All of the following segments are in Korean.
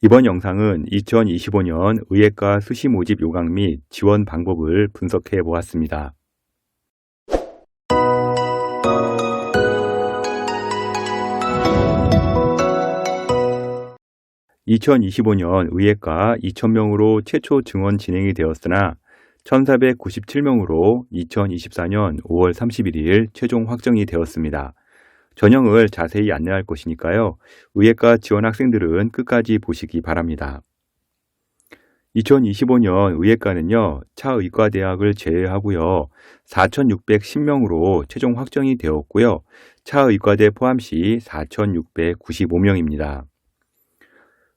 이번 영상은 2025년 의예과 수시 모집 요강 및 지원 방법을 분석해 보았습니다. 2025년 의예과 2,000명으로 최초 증원 진행이 되었으나 1,497명으로 2024년 5월 31일 최종 확정이 되었습니다. 전형을 자세히 안내할 것이니까요. 의예과 지원 학생들은 끝까지 보시기 바랍니다. 2025년 의예과는요, 차의과대학을 제외하고요, 4,610명으로 최종 확정이 되었고요, 차의과대 포함 시 4,695명입니다.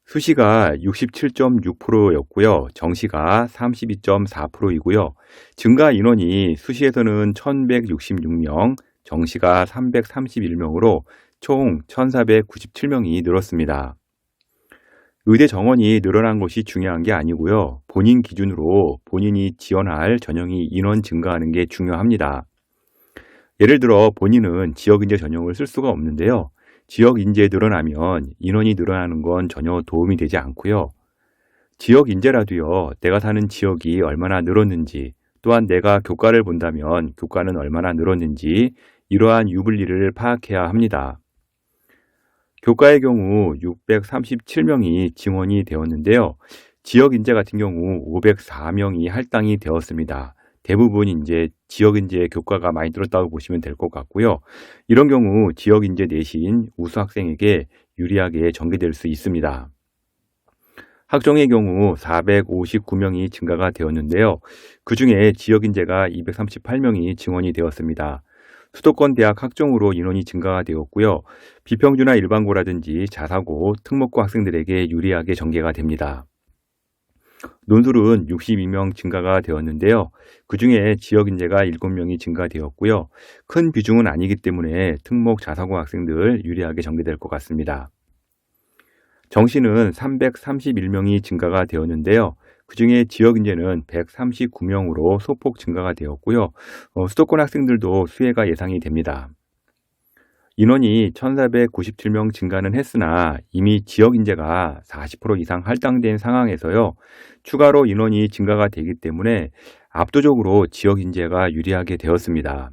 수시가 67.6%였고요, 정시가 32.4%이고요, 증가 인원이 수시에서는 1,166명, 정시가 331명으로 총 1,497명이 늘었습니다. 의대 정원이 늘어난 것이 중요한 게 아니고요. 본인 기준으로 본인이 지원할 전형이 인원 증가하는 게 중요합니다. 예를 들어 본인은 지역인재 전형을 쓸 수가 없는데요. 지역인재 늘어나면 인원이 늘어나는 건 전혀 도움이 되지 않고요. 지역인재라도요. 내가 사는 지역이 얼마나 늘었는지, 또한 내가 교과를 본다면 교과는 얼마나 늘었는지 이러한 유불리를 파악해야 합니다. 교과의 경우 637명이 증원이 되었는데요. 지역인재 같은 경우 504명이 할당이 되었습니다. 대부분 이제 지역인재 교과가 많이 늘었다고 보시면 될 것 같고요. 이런 경우 지역인재 내신 우수 학생에게 유리하게 전개될 수 있습니다. 학종의 경우 459명이 증가가 되었는데요. 그 중에 지역인재가 238명이 증원이 되었습니다. 수도권 대학 학종으로 인원이 증가가 되었고요. 비평준화 일반고라든지 자사고, 특목고 학생들에게 유리하게 전개가 됩니다. 논술은 62명 증가가 되었는데요. 그 중에 지역인재가 7명이 증가되었고요. 큰 비중은 아니기 때문에 특목 자사고 학생들 유리하게 전개될 것 같습니다. 정시는 331명이 증가가 되었는데요. 그 중에 지역인재는 139명으로 소폭 증가가 되었고요. 수도권 학생들도 수혜가 예상이 됩니다. 인원이 1,497명 증가는 했으나 이미 지역인재가 40% 이상 할당된 상황에서요. 추가로 인원이 증가가 되기 때문에 압도적으로 지역인재가 유리하게 되었습니다.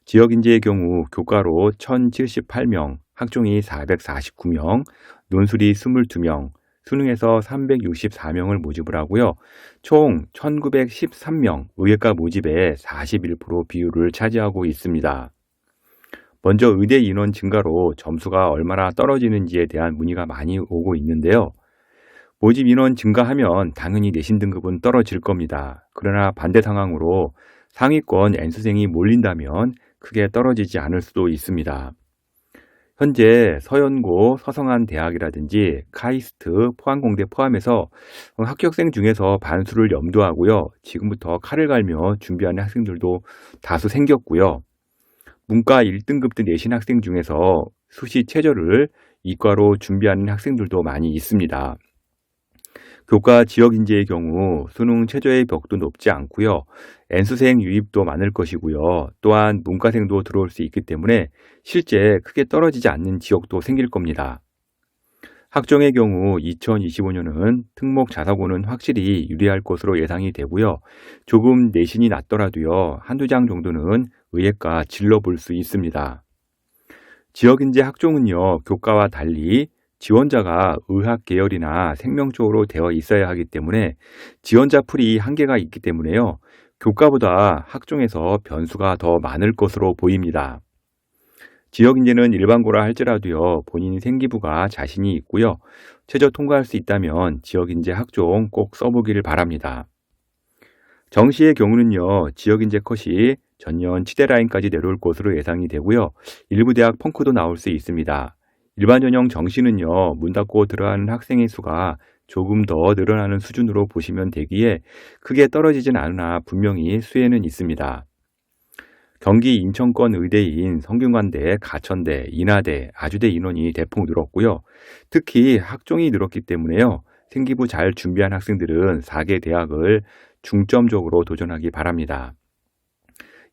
지역인재의 경우 교과로 1,078명, 학종이 449명, 논술이 22명, 수능에서 364명을 모집을 하고요. 총 1,913명, 의예과 모집의 41% 비율을 차지하고 있습니다. 먼저 의대 인원 증가로 점수가 얼마나 떨어지는지에 대한 문의가 많이 오고 있는데요. 모집 인원 증가하면 당연히 내신 등급은 떨어질 겁니다. 그러나 반대 상황으로 상위권 N수생이 몰린다면 크게 떨어지지 않을 수도 있습니다. 현재 서연고, 서성한대학이라든지 카이스트, 포항공대 포함해서 합격생 중에서 반수를 염두하고요. 지금부터 칼을 갈며 준비하는 학생들도 다수 생겼고요. 문과 1등급대 내신 학생 중에서 수시 최저를 이과로 준비하는 학생들도 많이 있습니다. 교과 지역인재의 경우 수능 최저의 벽도 높지 않고요. N수생 유입도 많을 것이고요. 또한 문과생도 들어올 수 있기 때문에 실제 크게 떨어지지 않는 지역도 생길 겁니다. 학종의 경우 2025년은 특목 자사고는 확실히 유리할 것으로 예상이 되고요. 조금 내신이 낮더라도요. 한두 장 정도는 의예과 질러볼 수 있습니다. 지역인재 학종은요. 교과와 달리 지원자가 의학 계열이나 생명 쪽으로 되어 있어야 하기 때문에 지원자 풀이 한계가 있기 때문에요. 교과보다 학종에서 변수가 더 많을 것으로 보입니다. 지역인재는 일반고라 할지라도요. 본인 생기부가 자신이 있고요. 최저 통과할 수 있다면 지역인재 학종 꼭 써보기를 바랍니다. 정시의 경우는요. 지역인재 컷이 전년 치대라인까지 내려올 것으로 예상이 되고요. 일부 대학 펑크도 나올 수 있습니다. 일반 전형 정시는요. 문 닫고 들어가는 학생의 수가 조금 더 늘어나는 수준으로 보시면 되기에 크게 떨어지진 않으나 분명히 수혜는 있습니다. 경기 인천권 의대인 성균관대, 가천대, 인하대, 아주대 인원이 대폭 늘었고요. 특히 학종이 늘었기 때문에요. 생기부 잘 준비한 학생들은 4개 대학을 중점적으로 도전하기 바랍니다.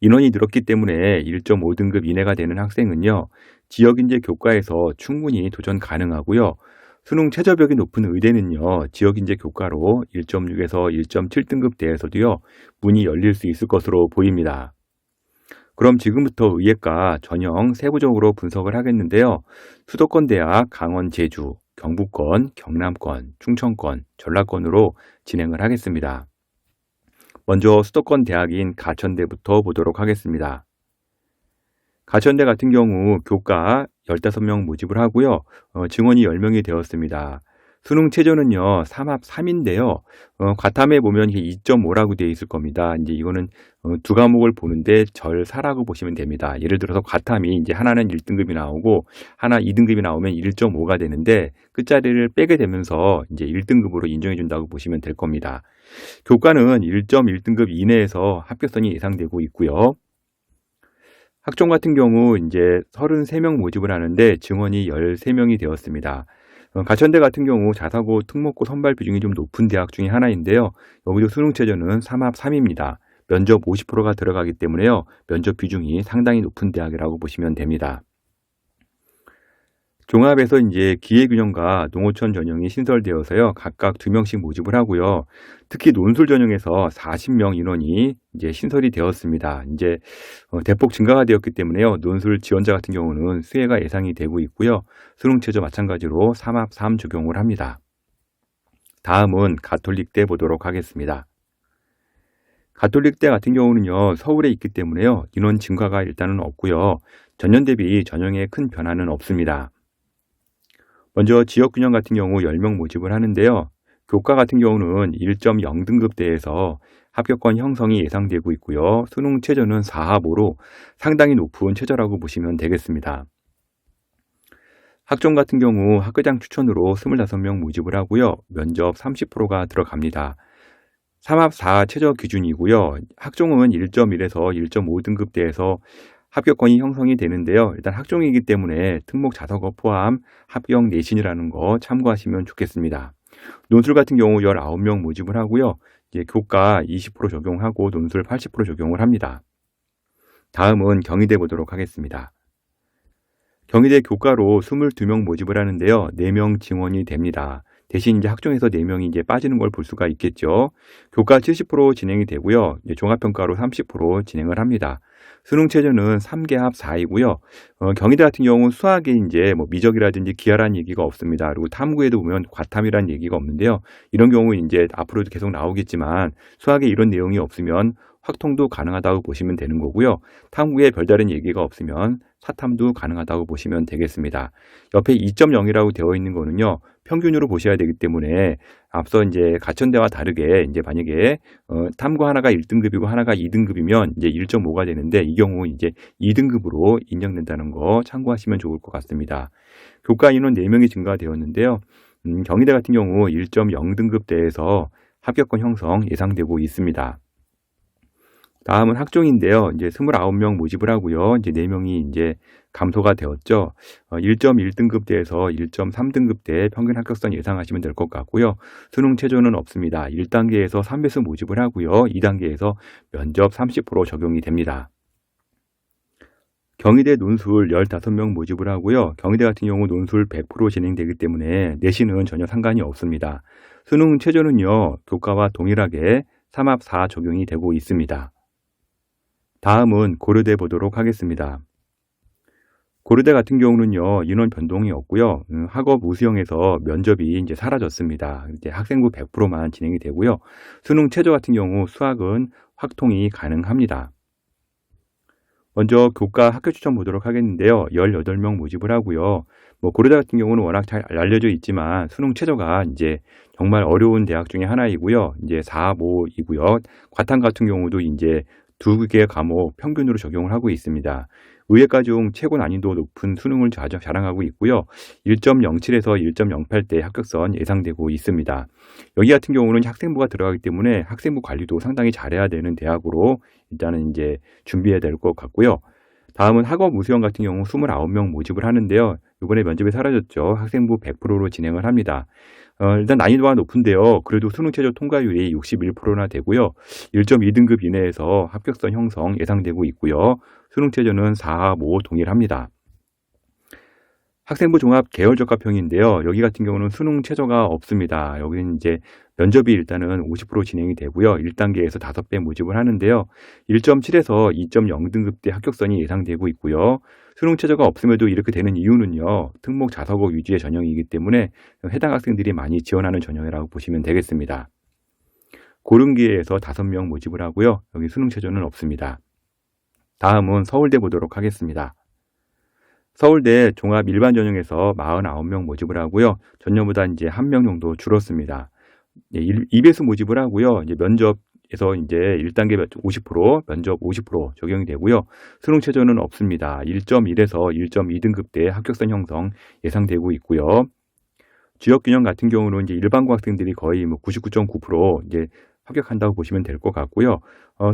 인원이 늘었기 때문에 1.5등급 이내가 되는 학생은요. 지역인재 교과에서 충분히 도전 가능하고요. 수능 최저벽이 높은 의대는요, 지역인재 교과로 1.6에서 1.7등급대에서도요, 문이 열릴 수 있을 것으로 보입니다. 그럼 지금부터 의예과 전형 세부적으로 분석을 하겠는데요. 수도권 대학 강원 제주, 경북권, 경남권, 충청권, 전라권으로 진행을 하겠습니다. 먼저 수도권 대학인 가천대부터 보도록 하겠습니다. 가천대 같은 경우 교과 15명 모집을 하고요. 증원이 10명이 되었습니다. 수능 최저는요, 3합 3인데요. 과탐에 보면 이게 2.5라고 되어 있을 겁니다. 이제 이거는 두 과목을 보는데 절 4라고 보시면 됩니다. 예를 들어서 과탐이 이제 하나는 1등급이 나오고 하나 2등급이 나오면 1.5가 되는데 끝자리를 빼게 되면서 이제 1등급으로 인정해 준다고 보시면 될 겁니다. 교과는 1.1등급 이내에서 합격선이 예상되고 있고요. 학종 같은 경우 이제 33명 모집을 하는데 증원이 13명이 되었습니다. 가천대 같은 경우 자사고, 특목고 선발 비중이 좀 높은 대학 중에 하나인데요. 여기도 수능 최저는 3합 3입니다. 면접 50%가 들어가기 때문에요. 면접 비중이 상당히 높은 대학이라고 보시면 됩니다. 종합에서 이제 기회균형과 농어촌 전형이 신설되어서요. 각각 2명씩 모집을 하고요. 특히 논술 전형에서 40명 인원이 이제 신설이 되었습니다. 이제 대폭 증가가 되었기 때문에요. 논술 지원자 같은 경우는 수혜가 예상이 되고 있고요. 수능 최저 마찬가지로 3합 3 적용을 합니다. 다음은 가톨릭대 보도록 하겠습니다. 가톨릭대 같은 경우는요. 서울에 있기 때문에요. 인원 증가가 일단은 없고요. 전년 대비 전형에 큰 변화는 없습니다. 먼저 지역균형 같은 경우 10명 모집을 하는데요. 교과 같은 경우는 1.0등급대에서 합격권 형성이 예상되고 있고요. 수능 최저는 4합 5로 상당히 높은 최저라고 보시면 되겠습니다. 학종 같은 경우 학교장 추천으로 25명 모집을 하고요. 면접 30%가 들어갑니다. 3합 4 최저 기준이고요. 학종은 1.1에서 1.5등급대에서 합격권이 형성이 되는데요. 일단 학종이기 때문에 특목 자사고 포함 합격 내신이라는 거 참고하시면 좋겠습니다. 논술 같은 경우 19명 모집을 하고요. 이제 교과 20% 적용하고 논술 80% 적용을 합니다. 다음은 경희대 보도록 하겠습니다. 경희대 교과로 22명 모집을 하는데요. 4명 증원이 됩니다. 대신 이제 학종에서 4명이 이제 빠지는 걸 볼 수가 있겠죠. 교과 70% 진행이 되고요. 이제 종합평가로 30% 진행을 합니다. 수능 최저는 3개합 4이고요. 경희대 같은 경우는 수학에 이제 뭐 미적이라든지 기하라는 얘기가 없습니다. 그리고 탐구에도 보면 과탐이라는 얘기가 없는데요. 이런 경우 이제 앞으로도 계속 나오겠지만 수학에 이런 내용이 없으면 확통도 가능하다고 보시면 되는 거고요. 탐구에 별다른 얘기가 없으면 사탐도 가능하다고 보시면 되겠습니다. 옆에 2.0이라고 되어 있는 거는요. 평균으로 보셔야 되기 때문에 앞서 이제 가천대와 다르게 이제 만약에 탐구 하나가 1등급이고 하나가 2등급이면 이제 1.5가 되는데 이 경우 이제 2등급으로 인정된다는 거 참고하시면 좋을 것 같습니다. 교과 인원 4명이 증가되었는데요. 경희대 같은 경우 1.0등급대에서 합격권 형성 예상되고 있습니다. 다음은 학종인데요. 이제 29명 모집을 하고요. 이제 4명이 이제 감소가 되었죠. 1.1등급대에서 1.3등급대 평균 합격선 예상하시면 될 것 같고요. 수능 최저는 없습니다. 1단계에서 3배수 모집을 하고요. 2단계에서 면접 30% 적용이 됩니다. 경희대 논술 15명 모집을 하고요. 경희대 같은 경우 논술 100% 진행되기 때문에 내신은 전혀 상관이 없습니다. 수능 최저는요. 교과와 동일하게 3합 4 적용이 되고 있습니다. 다음은 고려대 보도록 하겠습니다. 고려대 같은 경우는요, 인원 변동이 없고요. 학업 우수형에서 면접이 이제 사라졌습니다. 이제 학생부 100%만 진행이 되고요. 수능 최저 같은 경우 수학은 확통이 가능합니다. 먼저 교과 학교 추천 보도록 하겠는데요. 18명 모집을 하고요. 뭐 고려대 같은 경우는 워낙 잘 알려져 있지만 수능 최저가 이제 정말 어려운 대학 중에 하나이고요. 이제 4, 5이고요. 과탐 같은 경우도 이제 2개 과목 평균으로 적용을 하고 있습니다. 의예과 중 최고 난이도 높은 수능을 자랑하고 있고요. 1.07에서 1.08대 합격선 예상되고 있습니다. 여기 같은 경우는 학생부가 들어가기 때문에 학생부 관리도 상당히 잘해야 되는 대학으로 일단은 이제 준비해야 될 것 같고요. 다음은 학업 우수형 같은 경우 29명 모집을 하는데요. 이번에 면접이 사라졌죠. 학생부 100%로 진행을 합니다. 일단 난이도가 높은데요. 그래도 수능 최저 통과율이 61%나 되고요. 1.2등급 이내에서 합격선 형성 예상되고 있고요. 수능 최저는 4, 5 동일합니다. 학생부 종합 계열적합형인데요. 여기 같은 경우는 수능 최저가 없습니다. 여기는 이제 면접이 일단은 50% 진행이 되고요. 1단계에서 5배 모집을 하는데요. 1.7에서 2.0등급대 합격선이 예상되고 있고요. 수능 최저가 없음에도 이렇게 되는 이유는요. 특목 자사고 위주의 전형이기 때문에 해당 학생들이 많이 지원하는 전형이라고 보시면 되겠습니다. 고른기회에서 5명 모집을 하고요. 여기 수능 최저는 없습니다. 다음은 서울대 보도록 하겠습니다. 서울대 종합 일반 전형에서 49명 모집을 하고요. 전년보다 이제 1명 정도 줄었습니다. 2배수 모집을 하고요. 이제 면접에서 이제 1단계 50%, 면접 50% 적용이 되고요. 수능 최저는 없습니다. 1.1에서 1.2등급대 합격선 형성 예상되고 있고요. 지역균형 같은 경우는 이제 일반고 학생들이 거의 99.9% 이제 합격한다고 보시면 될 것 같고요.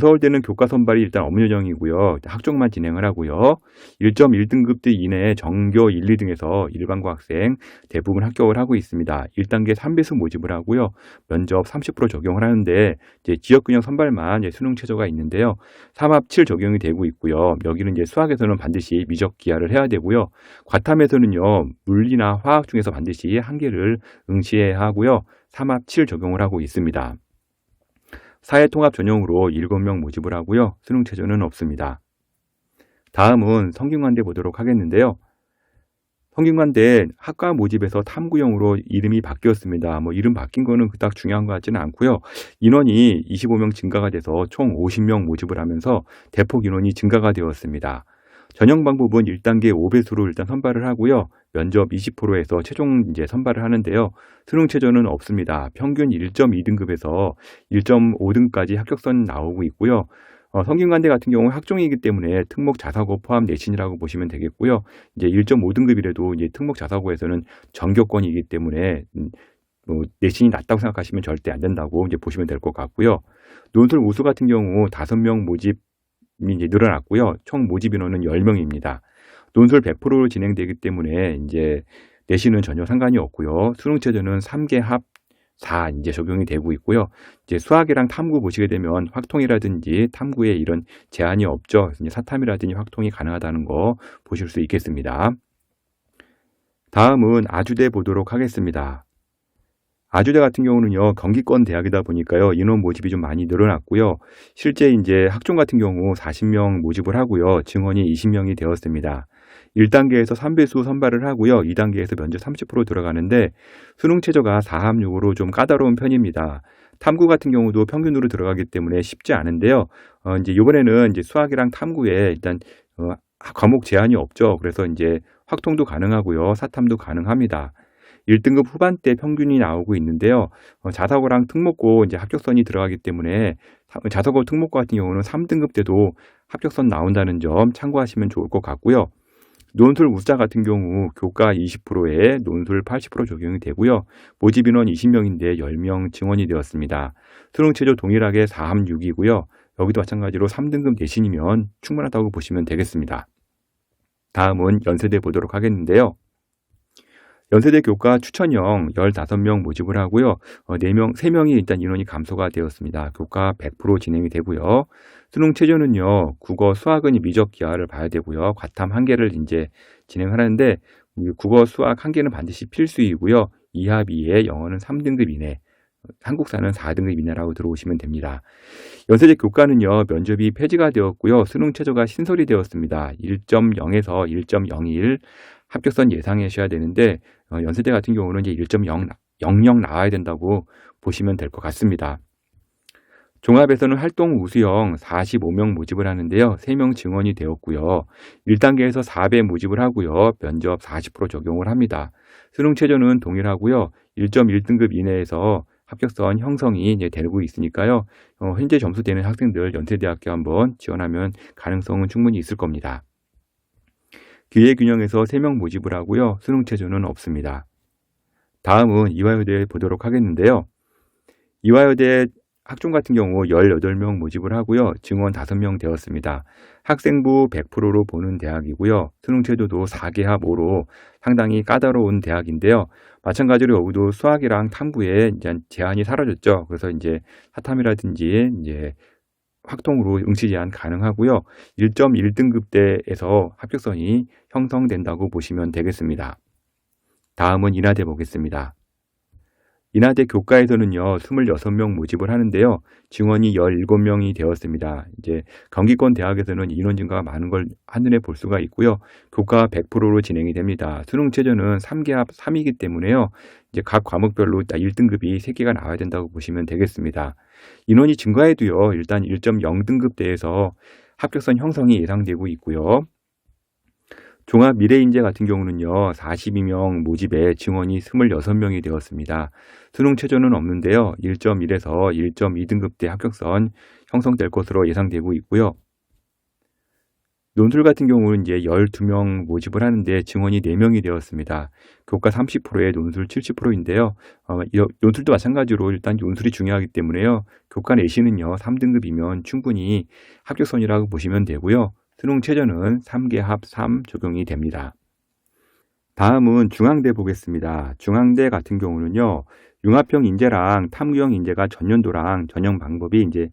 서울대는 교과 선발이 일단 업무전형이고요. 학종만 진행을 하고요. 1.1등급대 이내에 전교 1, 2등에서 일반고 학생 대부분 합격을 하고 있습니다. 1단계 3배수 모집을 하고요. 면접 30% 적용을 하는데 이제 지역균형 선발만 이제 수능 최저가 있는데요. 3합 7 적용이 되고 있고요. 여기는 이제 수학에서는 반드시 미적 기하를 해야 되고요. 과탐에서는요. 물리나 화학 중에서 반드시 1개를 응시해야 하고요. 3합 7 적용을 하고 있습니다. 사회통합 전형으로 7명 모집을 하고요. 수능 최저는 없습니다. 다음은 성균관대 보도록 하겠는데요. 성균관대 학과 모집에서 탐구형으로 이름이 바뀌었습니다. 이름 바뀐 거는 그닥 중요한 것 같지는 않고요. 인원이 25명 증가가 돼서 총 50명 모집을 하면서 대폭 인원이 증가가 되었습니다. 전형 방법은 1단계 5배수로 일단 선발을 하고요. 면접 20%에서 최종 이제 선발을 하는데요. 수능 최저는 없습니다. 평균 1.2등급에서 1.5등까지 합격선 나오고 있고요. 성균관대 같은 경우는 학종이기 때문에 특목 자사고 포함 내신이라고 보시면 되겠고요. 이제 1.5등급이라도 이제 특목 자사고에서는 전교권이기 때문에 내신이 낮다고 생각하시면 절대 안 된다고 이제 보시면 될 것 같고요. 논술 우수 같은 경우 5명 모집 이제 늘어났고요. 총 모집 인원은 10명입니다. 논술 100%로 진행되기 때문에 이제 내신은 전혀 상관이 없고요. 수능 최저는 3개 합 4 이제 적용이 되고 있고요. 이제 수학이랑 탐구 보시게 되면 확통이라든지 탐구에 이런 제한이 없죠. 이제 사탐이라든지 확통이 가능하다는 거 보실 수 있겠습니다. 다음은 아주대 보도록 하겠습니다. 아주대 같은 경우는요, 경기권 대학이다 보니까요, 인원 모집이 좀 많이 늘어났고요. 실제 이제 학종 같은 경우 40명 모집을 하고요, 증원이 20명이 되었습니다. 1단계에서 3배수 선발을 하고요, 2단계에서 면접 30% 들어가는데, 수능 최저가 4합6으로 좀 까다로운 편입니다. 탐구 같은 경우도 평균으로 들어가기 때문에 쉽지 않은데요. 이제 이번에는 이제 수학이랑 탐구에 일단, 과목 제한이 없죠. 그래서 이제 확통도 가능하고요, 사탐도 가능합니다. 1등급 후반대 평균이 나오고 있는데요. 자사고랑 특목고 이제 합격선이 들어가기 때문에 자사고 특목고 같은 경우는 3등급 때도 합격선 나온다는 점 참고하시면 좋을 것 같고요. 논술 우수자 같은 경우 교과 20%에 논술 80% 적용이 되고요. 모집 인원 20명인데 10명 증원이 되었습니다. 수능 최저 동일하게 4합 6이고요. 여기도 마찬가지로 3등급 내신이면 충분하다고 보시면 되겠습니다. 다음은 연세대 보도록 하겠는데요. 연세대 교과 추천형 15명 모집을 하고요. 3명이 일단 인원이 감소가 되었습니다. 교과 100% 진행이 되고요. 수능 최저는요. 국어, 수학은 미적 기하를 봐야 되고요. 과탐 1개를 이제 진행하는데 국어, 수학 1개는 반드시 필수이고요. 2합 2에 영어는 3등급 이내, 한국사는 4등급 이내라고 들어오시면 됩니다. 연세대 교과는요. 면접이 폐지가 되었고요. 수능 최저가 신설이 되었습니다. 1.0에서 1.01 합격선 예상하셔야 되는데 연세대 같은 경우는 이제 1.00 나와야 된다고 보시면 될 것 같습니다. 종합에서는 활동 우수형 45명 모집을 하는데요. 3명 증원이 되었고요. 1단계에서 4배 모집을 하고요. 면접 40% 적용을 합니다. 수능 최저는 동일하고요. 1.1등급 이내에서 합격선 형성이 이제 되고 있으니까요. 현재 점수되는 학생들 연세대학교 한번 지원하면 가능성은 충분히 있을 겁니다. 기회균형에서 3명 모집을 하고요. 수능 최저는 없습니다. 다음은 이화여대 보도록 하겠는데요. 이화여대 학종 같은 경우 18명 모집을 하고요. 증원 5명 되었습니다. 학생부 100%로 보는 대학이고요. 수능 최저도 4개 합 5로 상당히 까다로운 대학인데요. 마찬가지로 여기도 수학이랑 탐구에 이제 제한이 사라졌죠. 그래서 이제 사탐이라든지 이제 확통으로 응시 제한 가능하고요. 1.1등급대에서 합격선이 형성된다고 보시면 되겠습니다. 다음은 인하대 보겠습니다. 인하대 교과에서는요, 26명 모집을 하는데요. 증원이 17명이 되었습니다. 이제 경기권 대학에서는 인원 증가가 많은 걸 한눈에 볼 수가 있고요. 교과 100%로 진행이 됩니다. 수능 최저는 3개합 3이기 때문에요. 이제 각 과목별로 1등급이 3개가 나와야 된다고 보시면 되겠습니다. 인원이 증가해도요, 일단 1.0등급대에서 합격선 형성이 예상되고 있고요. 종합 미래인재 같은 경우는요, 42명 모집에 증원이 26명이 되었습니다. 수능 최저는 없는데요, 1.1에서 1.2등급대 합격선 형성될 것으로 예상되고 있고요. 논술 같은 경우는 이제 12명 모집을 하는데 증원이 4명이 되었습니다. 교과 30%에 논술 70%인데요. 논술도 마찬가지로 일단 논술이 중요하기 때문에요. 교과 내신은요, 3등급이면 충분히 합격선이라고 보시면 되고요. 수능 최저는 3개 합 3 적용이 됩니다. 다음은 중앙대 보겠습니다. 중앙대 같은 경우는요, 융합형 인재랑 탐구형 인재가 전년도랑 전형 방법이 이제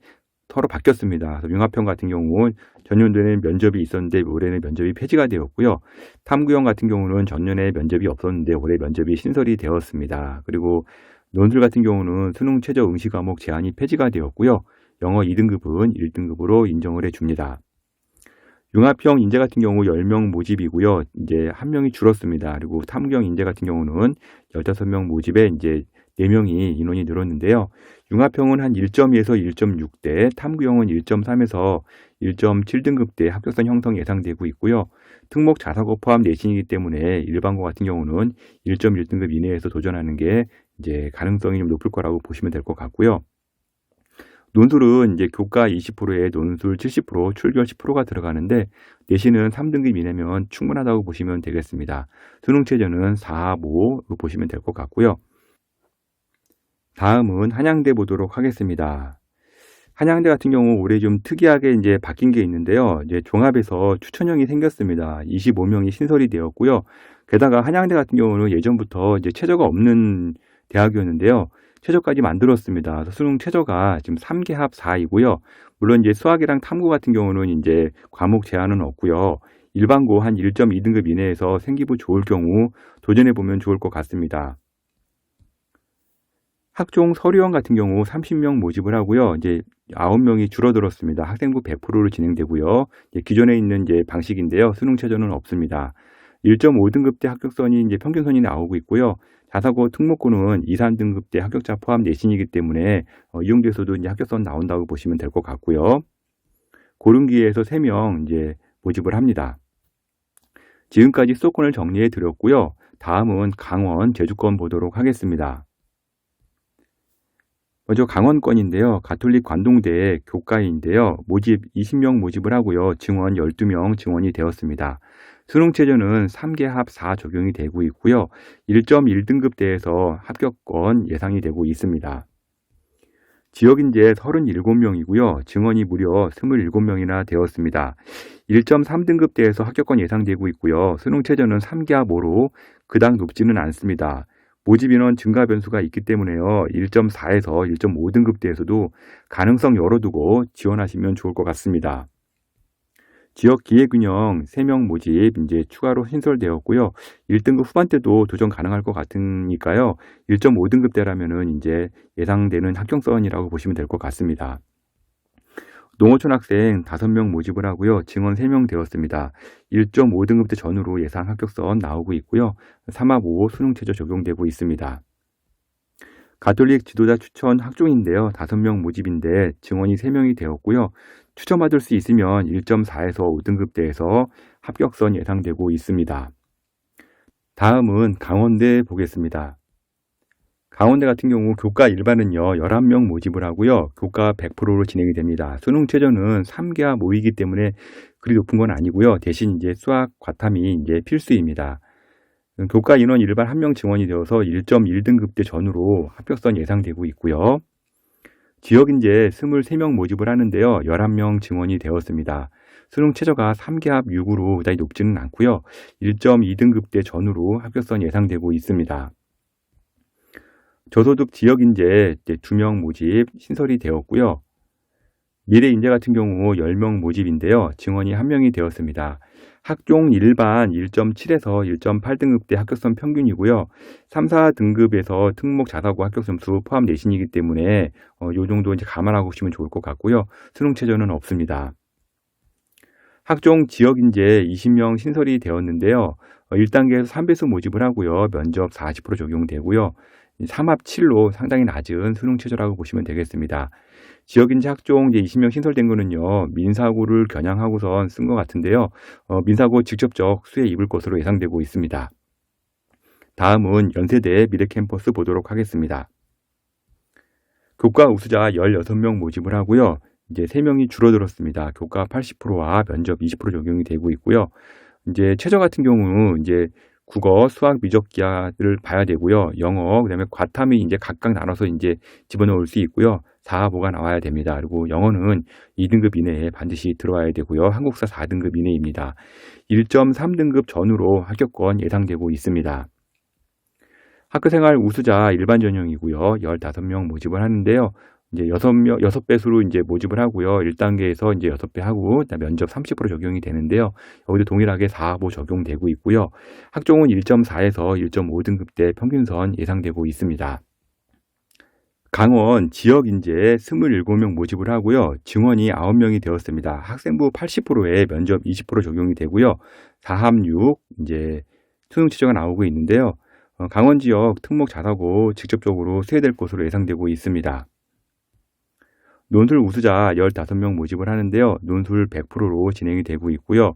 서로 바뀌었습니다. 융합형 같은 경우는 전년도에는 면접이 있었는데 올해는 면접이 폐지가 되었고요. 탐구형 같은 경우는 전년에 면접이 없었는데 올해 면접이 신설이 되었습니다. 그리고 논술 같은 경우는 수능 최저 응시 과목 제한이 폐지가 되었고요. 영어 2등급은 1등급으로 인정을 해줍니다. 융합형 인재 같은 경우 10명 모집이고요. 이제 1명이 줄었습니다. 그리고 탐구형 인재 같은 경우는 15명 모집에 이제 4명이 인원이 늘었는데요. 융합형은 한 1.2에서 1.6대, 탐구형은 1.3에서 1.7등급대 합격선 형성 예상되고 있고요. 특목 자사고 포함 내신이기 때문에 일반고 같은 경우는 1.1등급 이내에서 도전하는 게 이제 가능성이 좀 높을 거라고 보시면 될 것 같고요. 논술은 이제 교과 20%에 논술 70%, 출결 10%가 들어가는데 내신은 3등급 이내면 충분하다고 보시면 되겠습니다. 수능 최저는 4, 5로 보시면 될 것 같고요. 다음은 한양대 보도록 하겠습니다. 한양대 같은 경우 올해 좀 특이하게 이제 바뀐 게 있는데요. 이제 종합에서 추천형이 생겼습니다. 25명이 신설이 되었고요. 게다가 한양대 같은 경우는 예전부터 이제 최저가 없는 대학이었는데요. 최저까지 만들었습니다. 수능 최저가 지금 3개 합 4이고요. 물론 이제 수학이랑 탐구 같은 경우는 이제 과목 제한은 없고요. 일반고 한 1.2등급 이내에서 생기부 좋을 경우 도전해 보면 좋을 것 같습니다. 학종 서류원 같은 경우 30명 모집을 하고요. 이제 9명이 줄어들었습니다. 학생부 100%로 진행되고요. 기존에 있는 이제 방식인데요. 수능 최저는 없습니다. 1.5등급대 합격선이 이제 평균선이 나오고 있고요. 자사고 특목고는 2, 3등급대 합격자 포함 내신이기 때문에 이용돼서도 이제 합격선 나온다고 보시면 될 것 같고요. 고른기에서 3명 이제 모집을 합니다. 지금까지 수도권을 정리해 드렸고요. 다음은 강원, 제주권 보도록 하겠습니다. 먼저 강원권인데요. 가톨릭 관동대 교과인데요. 모집 20명 모집을 하고요. 증원 12명 증원이 되었습니다. 수능 최저는 3개 합 4 적용이 되고 있고요. 1.1등급대에서 합격권 예상이 되고 있습니다. 지역인재 37명이고요. 증원이 무려 27명이나 되었습니다. 1.3등급대에서 합격권 예상되고 있고요. 수능 최저는 3개 합 5로 그닥 높지는 않습니다. 모집 인원 증가 변수가 있기 때문에요. 1.4에서 1.5등급대에서도 가능성 열어두고 지원하시면 좋을 것 같습니다. 지역 기회균형 3명 모집 이제 추가로 신설되었고요. 1등급 후반대도 도전 가능할 것 같으니까요. 1.5등급대라면은 이제 예상되는 합격선이라고 보시면 될 것 같습니다. 농어촌 학생 5명 모집을 하고요. 증원 3명 되었습니다. 1.5등급대 전후로 예상 합격선 나오고 있고요. 3합 5 수능 최저 적용되고 있습니다. 가톨릭 지도자 추천 학종인데요. 5명 모집인데 증원이 3명이 되었고요. 추천받을 수 있으면 1.4에서 5등급대에서 합격선 예상되고 있습니다. 다음은 강원대 보겠습니다. 강원대 같은 경우 교과 일반은요 11명 모집을 하고요. 교과 100%로 진행이 됩니다. 수능 최저는 3개와 모이기 때문에 그리 높은 건 아니고요. 대신 이제 수학 과탐이 이제 필수입니다. 교과 인원 일반 1명 증원이 되어서 1.1등급대 전후로 합격선 예상되고 있고요. 지역인재 23명 모집을 하는데요. 11명 증원이 되었습니다. 수능 최저가 3개 합 6으로 그다지 높지는 않고요. 1.2등급대 전후로 합격선 예상되고 있습니다. 저소득 지역인재 2명 모집 신설이 되었고요. 미래 인재 같은 경우 10명 모집인데요. 증원이 1명이 되었습니다. 학종 일반 1.7에서 1.8등급대 합격선 평균이고요. 3, 4등급에서 특목 자사고 합격 점수 포함 내신이기 때문에 요 정도 이제 감안하고 오시면 좋을 것 같고요. 수능 최저는 없습니다. 학종 지역 인재 20명 신설이 되었는데요. 1단계에서 3배수 모집을 하고요. 면접 40% 적용되고요. 3합 7로 상당히 낮은 수능 최저라고 보시면 되겠습니다. 지역인재 학종 이제 20명 신설된 거는요, 민사고를 겨냥하고선 쓴 것 같은데요. 민사고 직접적 수에 입을 것으로 예상되고 있습니다. 다음은 연세대 미래캠퍼스 보도록 하겠습니다. 교과 우수자 16명 모집을 하고요. 이제 3명이 줄어들었습니다. 교과 80%와 면접 20% 적용이 되고 있고요. 이제 최저 같은 경우 이제 국어, 수학, 미적 기하를 봐야 되고요. 영어, 그다음에 과탐이 이제 각각 나눠서 이제 집어넣을 수 있고요. 4, 5가 나와야 됩니다. 그리고 영어는 2등급 이내에 반드시 들어와야 되고요. 한국사 4등급 이내입니다. 1.3등급 전후로 합격권 예상되고 있습니다. 학교생활 우수자 일반 전형이고요. 15명 모집을 하는데요. 이제 6배수로 이제 모집을 하고요. 1단계에서 이제 6배 하고 면접 30% 적용이 되는데요. 여기도 동일하게 4, 5 적용되고 있고요. 학종은 1.4에서 1.5등급대 평균선 예상되고 있습니다. 강원 지역 인재 27명 모집을 하고요. 증원이 9명이 되었습니다. 학생부 80%에 면접 20% 적용이 되고요. 4합 6 이제 수능 최저가 나오고 있는데요. 강원 지역 특목 자사고 직접적으로 수혜될 것으로 예상되고 있습니다. 논술 우수자 15명 모집을 하는데요. 논술 100%로 진행이 되고 있고요.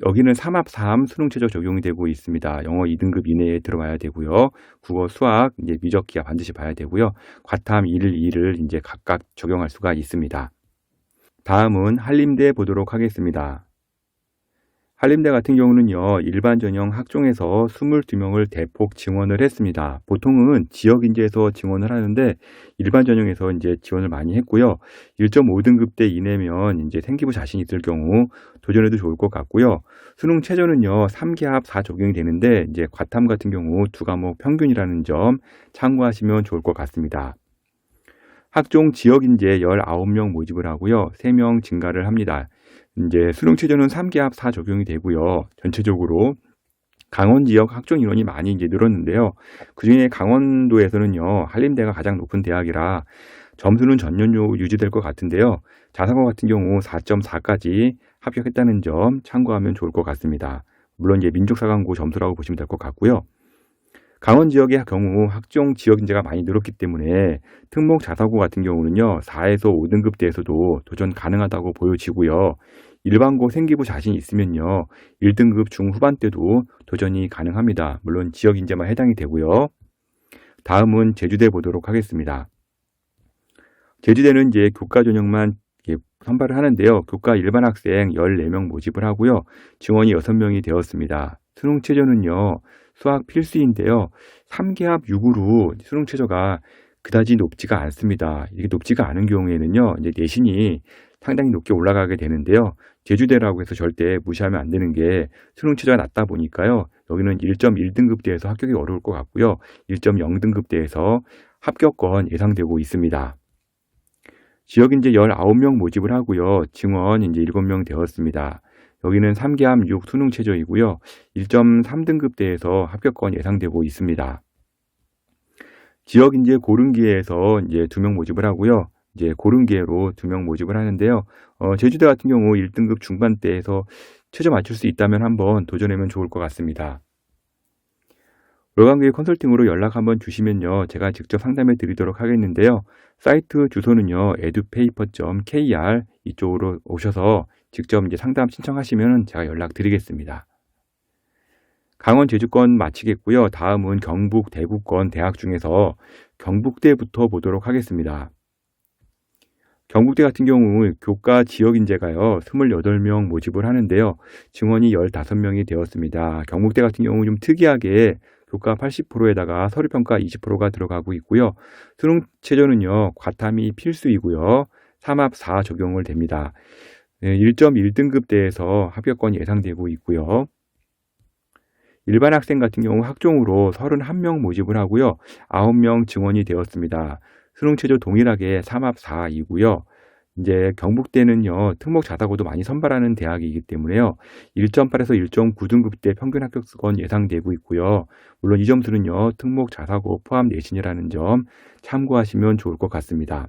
여기는 3합 3 수능 최저 적용이 되고 있습니다. 영어 2등급 이내에 들어와야 되고요. 국어, 수학, 이제 미적 기하 반드시 봐야 되고요. 과탐 1을 2를 이제 각각 적용할 수가 있습니다. 다음은 한림대 보도록 하겠습니다. 한림대 같은 경우는요, 일반 전형 학종에서 22명을 대폭 증원을 했습니다. 보통은 지역 인재에서 증원을 하는데 일반 전형에서 이제 지원을 많이 했고요. 1.5등급대 이내면 이제 생기부 자신 있을 경우 도전해도 좋을 것 같고요. 수능 최저는요, 3기합 4 적용이 되는데 이제 과탐 같은 경우 2과목 평균이라는 점 참고하시면 좋을 것 같습니다. 학종 지역 인재 19명 모집을 하고요. 3명 증가를 합니다. 이제 수능 최저는 3기합 4 적용이 되고요. 전체적으로 강원 지역 학종 인원이 많이 이제 늘었는데요. 그중에 강원도에서는요, 한림대가 가장 높은 대학이라 점수는 전년도 유지될 것 같은데요. 자사고 같은 경우 4.4까지 합격했다는 점 참고하면 좋을 것 같습니다. 물론 이제 민족사관고 점수라고 보시면 될 것 같고요. 강원 지역의 경우 학종 지역 인재가 많이 늘었기 때문에 특목 자사고 같은 경우는요, 4에서 5등급대에서도 도전 가능하다고 보여지고요. 일반고 생기부 자신 있으면요, 1등급 중후반 때도 도전이 가능합니다. 물론 지역 인재만 해당이 되고요. 다음은 제주대 보도록 하겠습니다. 제주대는 이제 교과 전형만 선발을 하는데요. 교과 일반 학생 14명 모집을 하고요. 증원이 6명이 되었습니다. 수능 최저는요, 수학 필수인데요. 3기합 6으로 수능 최저가 그다지 높지가 않습니다. 이게 높지가 않은 경우에는요, 이제 내신이 상당히 높게 올라가게 되는데요. 제주대라고 해서 절대 무시하면 안 되는 게 수능 최저가 낮다 보니까요. 여기는 1.1등급대에서 합격이 어려울 것 같고요. 1.0등급대에서 합격권 예상되고 있습니다. 지역 인재 19명 모집을 하고요. 증원 이제 7명 되었습니다. 여기는 3기합 6 수능 최저이고요. 1.3등급대에서 합격권 예상되고 있습니다. 지역 인재 고른 기회에서 이제 2명 모집을 하고요. 이제 고른 기회로 2명 모집을 하는데요. 제주대 같은 경우 1등급 중반대에서 최저 맞출 수 있다면 한번 도전하면 좋을 것 같습니다. 월간교육 컨설팅으로 연락 한번 주시면요, 제가 직접 상담해 드리도록 하겠는데요. 사이트 주소는요, edupaper.kr 이쪽으로 오셔서 직접 이제 상담 신청하시면 제가 연락 드리겠습니다. 강원 제주권 마치겠고요. 다음은 경북 대구권 대학 중에서 경북대부터 보도록 하겠습니다. 경북대 같은 경우 교과 지역 인재가요, 28명 모집을 하는데요. 증원이 15명이 되었습니다. 경북대 같은 경우 좀 특이하게 교과 80%에다가 서류평가 20%가 들어가고 있고요. 수능 최저는요, 과탐이 필수이고요. 3합 4 적용을 됩니다. 1.1등급대에서 합격권이 예상되고 있고요. 일반 학생 같은 경우 학종으로 31명 모집을 하고요. 9명 증원이 되었습니다. 수능 최저 동일하게 3합 4이고요. 이제 경북대는요, 특목 자사고도 많이 선발하는 대학이기 때문에요. 1.8에서 1.9등급대 평균 합격수건 예상되고 있고요. 물론 이 점수는요, 특목 자사고 포함 내신이라는 점 참고하시면 좋을 것 같습니다.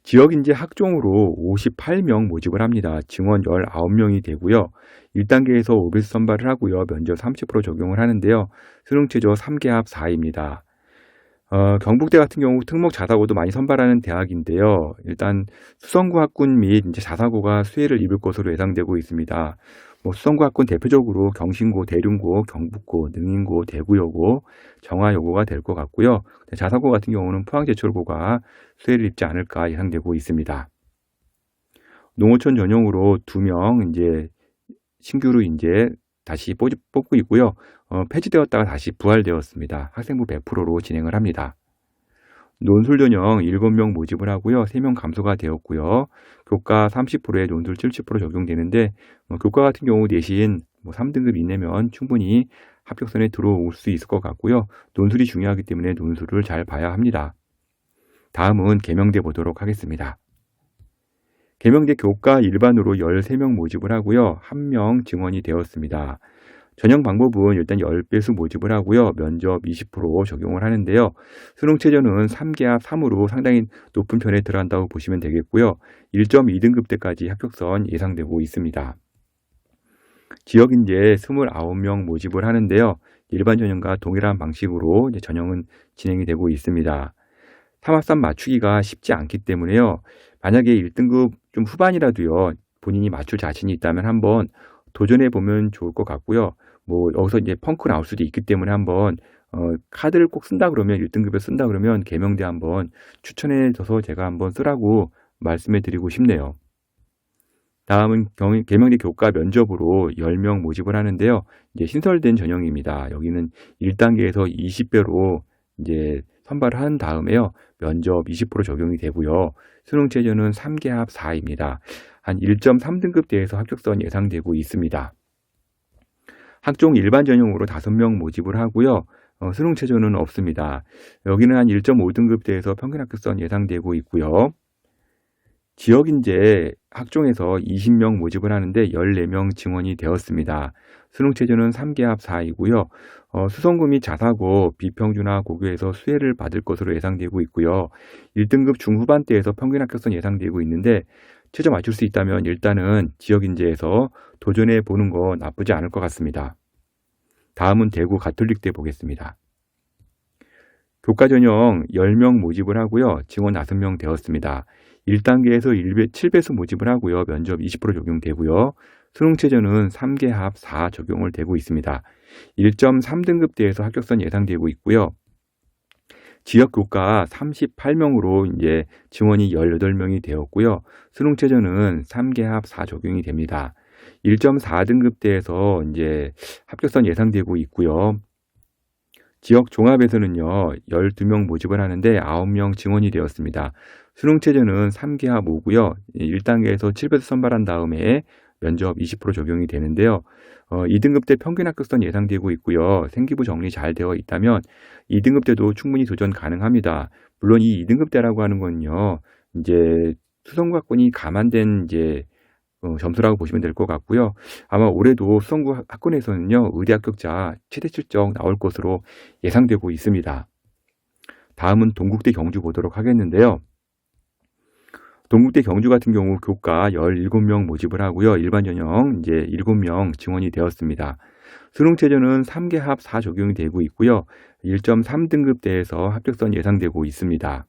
지역인재 학종으로 58명 모집을 합니다. 증원 19명이 되고요. 1단계에서 OBS 선발을 하고요. 면접 30% 적용을 하는데요. 수능 최저 3개 합 4입니다. 경북대 같은 경우 특목 자사고도 많이 선발하는 대학인데요. 일단 수성구 학군 및 이제 자사고가 수혜를 입을 것으로 예상되고 있습니다. 수성구 학군 대표적으로 경신고, 대륜고, 경북고, 능인고, 대구여고, 정화여고가 될 것 같고요. 자사고 같은 경우는 포항제철고가 수혜를 입지 않을까 예상되고 있습니다. 농어촌 전용으로 2명 이제 신규로 이제 다시 뽑고 있고요. 폐지되었다가 다시 부활되었습니다. 학생부 100%로 진행을 합니다. 논술 전형 7명 모집을 하고요. 3명 감소가 되었고요. 교과 30%에 논술 70% 적용되는데 교과 같은 경우 내신 3등급 이내면 충분히 합격선에 들어올 수 있을 것 같고요. 논술이 중요하기 때문에 논술을 잘 봐야 합니다. 다음은 계명대 보도록 하겠습니다. 계명대 교과 일반으로 13명 모집을 하고요. 1명 증원이 되었습니다. 전형 방법은 일단 10배수 모집을 하고요. 면접 20% 적용을 하는데요. 수능 최저는 3개 합 3으로 상당히 높은 편에 들어간다고 보시면 되겠고요. 1.2등급 때까지 합격선 예상되고 있습니다. 지역인재 29명 모집을 하는데요. 일반 전형과 동일한 방식으로 이제 전형은 진행이 되고 있습니다. 3합산 맞추기가 쉽지 않기 때문에요. 만약에 1등급 좀 후반이라도요. 본인이 맞출 자신이 있다면 한번 도전해 보면 좋을 것 같고요. 여기서 이제 펑크 나올 수도 있기 때문에 한번 카드를 꼭 쓴다 그러면 1등급에 쓴다 그러면 계명대 한번 추천해 줘서 제가 한번 쓰라고 말씀해 드리고 싶네요. 다음은 계명대 교과 면접으로 10명 모집을 하는데요. 이제 신설된 전형입니다. 여기는 1단계에서 20배로 이제 선발을 한 다음에요. 면접 20% 적용이 되고요. 수능 최저는 3개 합 4입니다. 한 1.3등급 대에서 합격선 예상되고 있습니다. 학종 일반 전형으로 5명 모집을 하고요. 수능 최저는 없습니다. 여기는 한 1.5등급 대에서 평균 합격선 예상되고 있고요. 지역인재 학종에서 20명 모집을 하는데 14명 증원이 되었습니다. 수능 최저는 3개 합 4이고요. 수성구 및 자사고, 비평준화 고교에서 수혜를 받을 것으로 예상되고 있고요. 1등급 중후반대에서 평균 합격선 예상되고 있는데 최저 맞출 수 있다면 일단은 지역인재에서 도전해 보는 거 나쁘지 않을 것 같습니다. 다음은 대구 가톨릭대 보겠습니다. 교과 전형 10명 모집을 하고요. 증원 5명 되었습니다. 1단계에서 7배수 모집을 하고요. 면접 20% 적용되고요. 수능 최저는 3개 합 4 적용을 되고 있습니다. 1.3등급 대에서 합격선 예상되고 있고요. 지역 교과 38명으로 이제 증원이 18명이 되었고요. 수능 최저는 3개 합 4 적용이 됩니다. 1.4등급 대에서 이제 합격선 예상되고 있고요. 지역 종합에서는요, 12명 모집을 하는데 9명 증원이 되었습니다. 수능 최저는 3개 합 5고요. 1단계에서 7배수 선발한 다음에 면접 20% 적용이 되는데요. 2등급 때 평균 합격선 예상되고 있고요. 생기부 정리 잘 되어 있다면 2등급 때도 충분히 도전 가능합니다. 물론 이 2등급 때라고 하는 건요, 이제 수성구학군이 감안된 이제 점수라고 보시면 될 것 같고요. 아마 올해도 수성구 학군에서는요, 의대 합격자 최대 출정 나올 것으로 예상되고 있습니다. 다음은 동국대 경주 보도록 하겠는데요. 동국대 경주 같은 경우 교과 17명 모집을 하고요. 일반 전형 이제 7명 증원이 되었습니다. 수능 최저는 3개 합 4 적용이 되고 있고요. 1.3등급 대에서 합격선 예상되고 있습니다.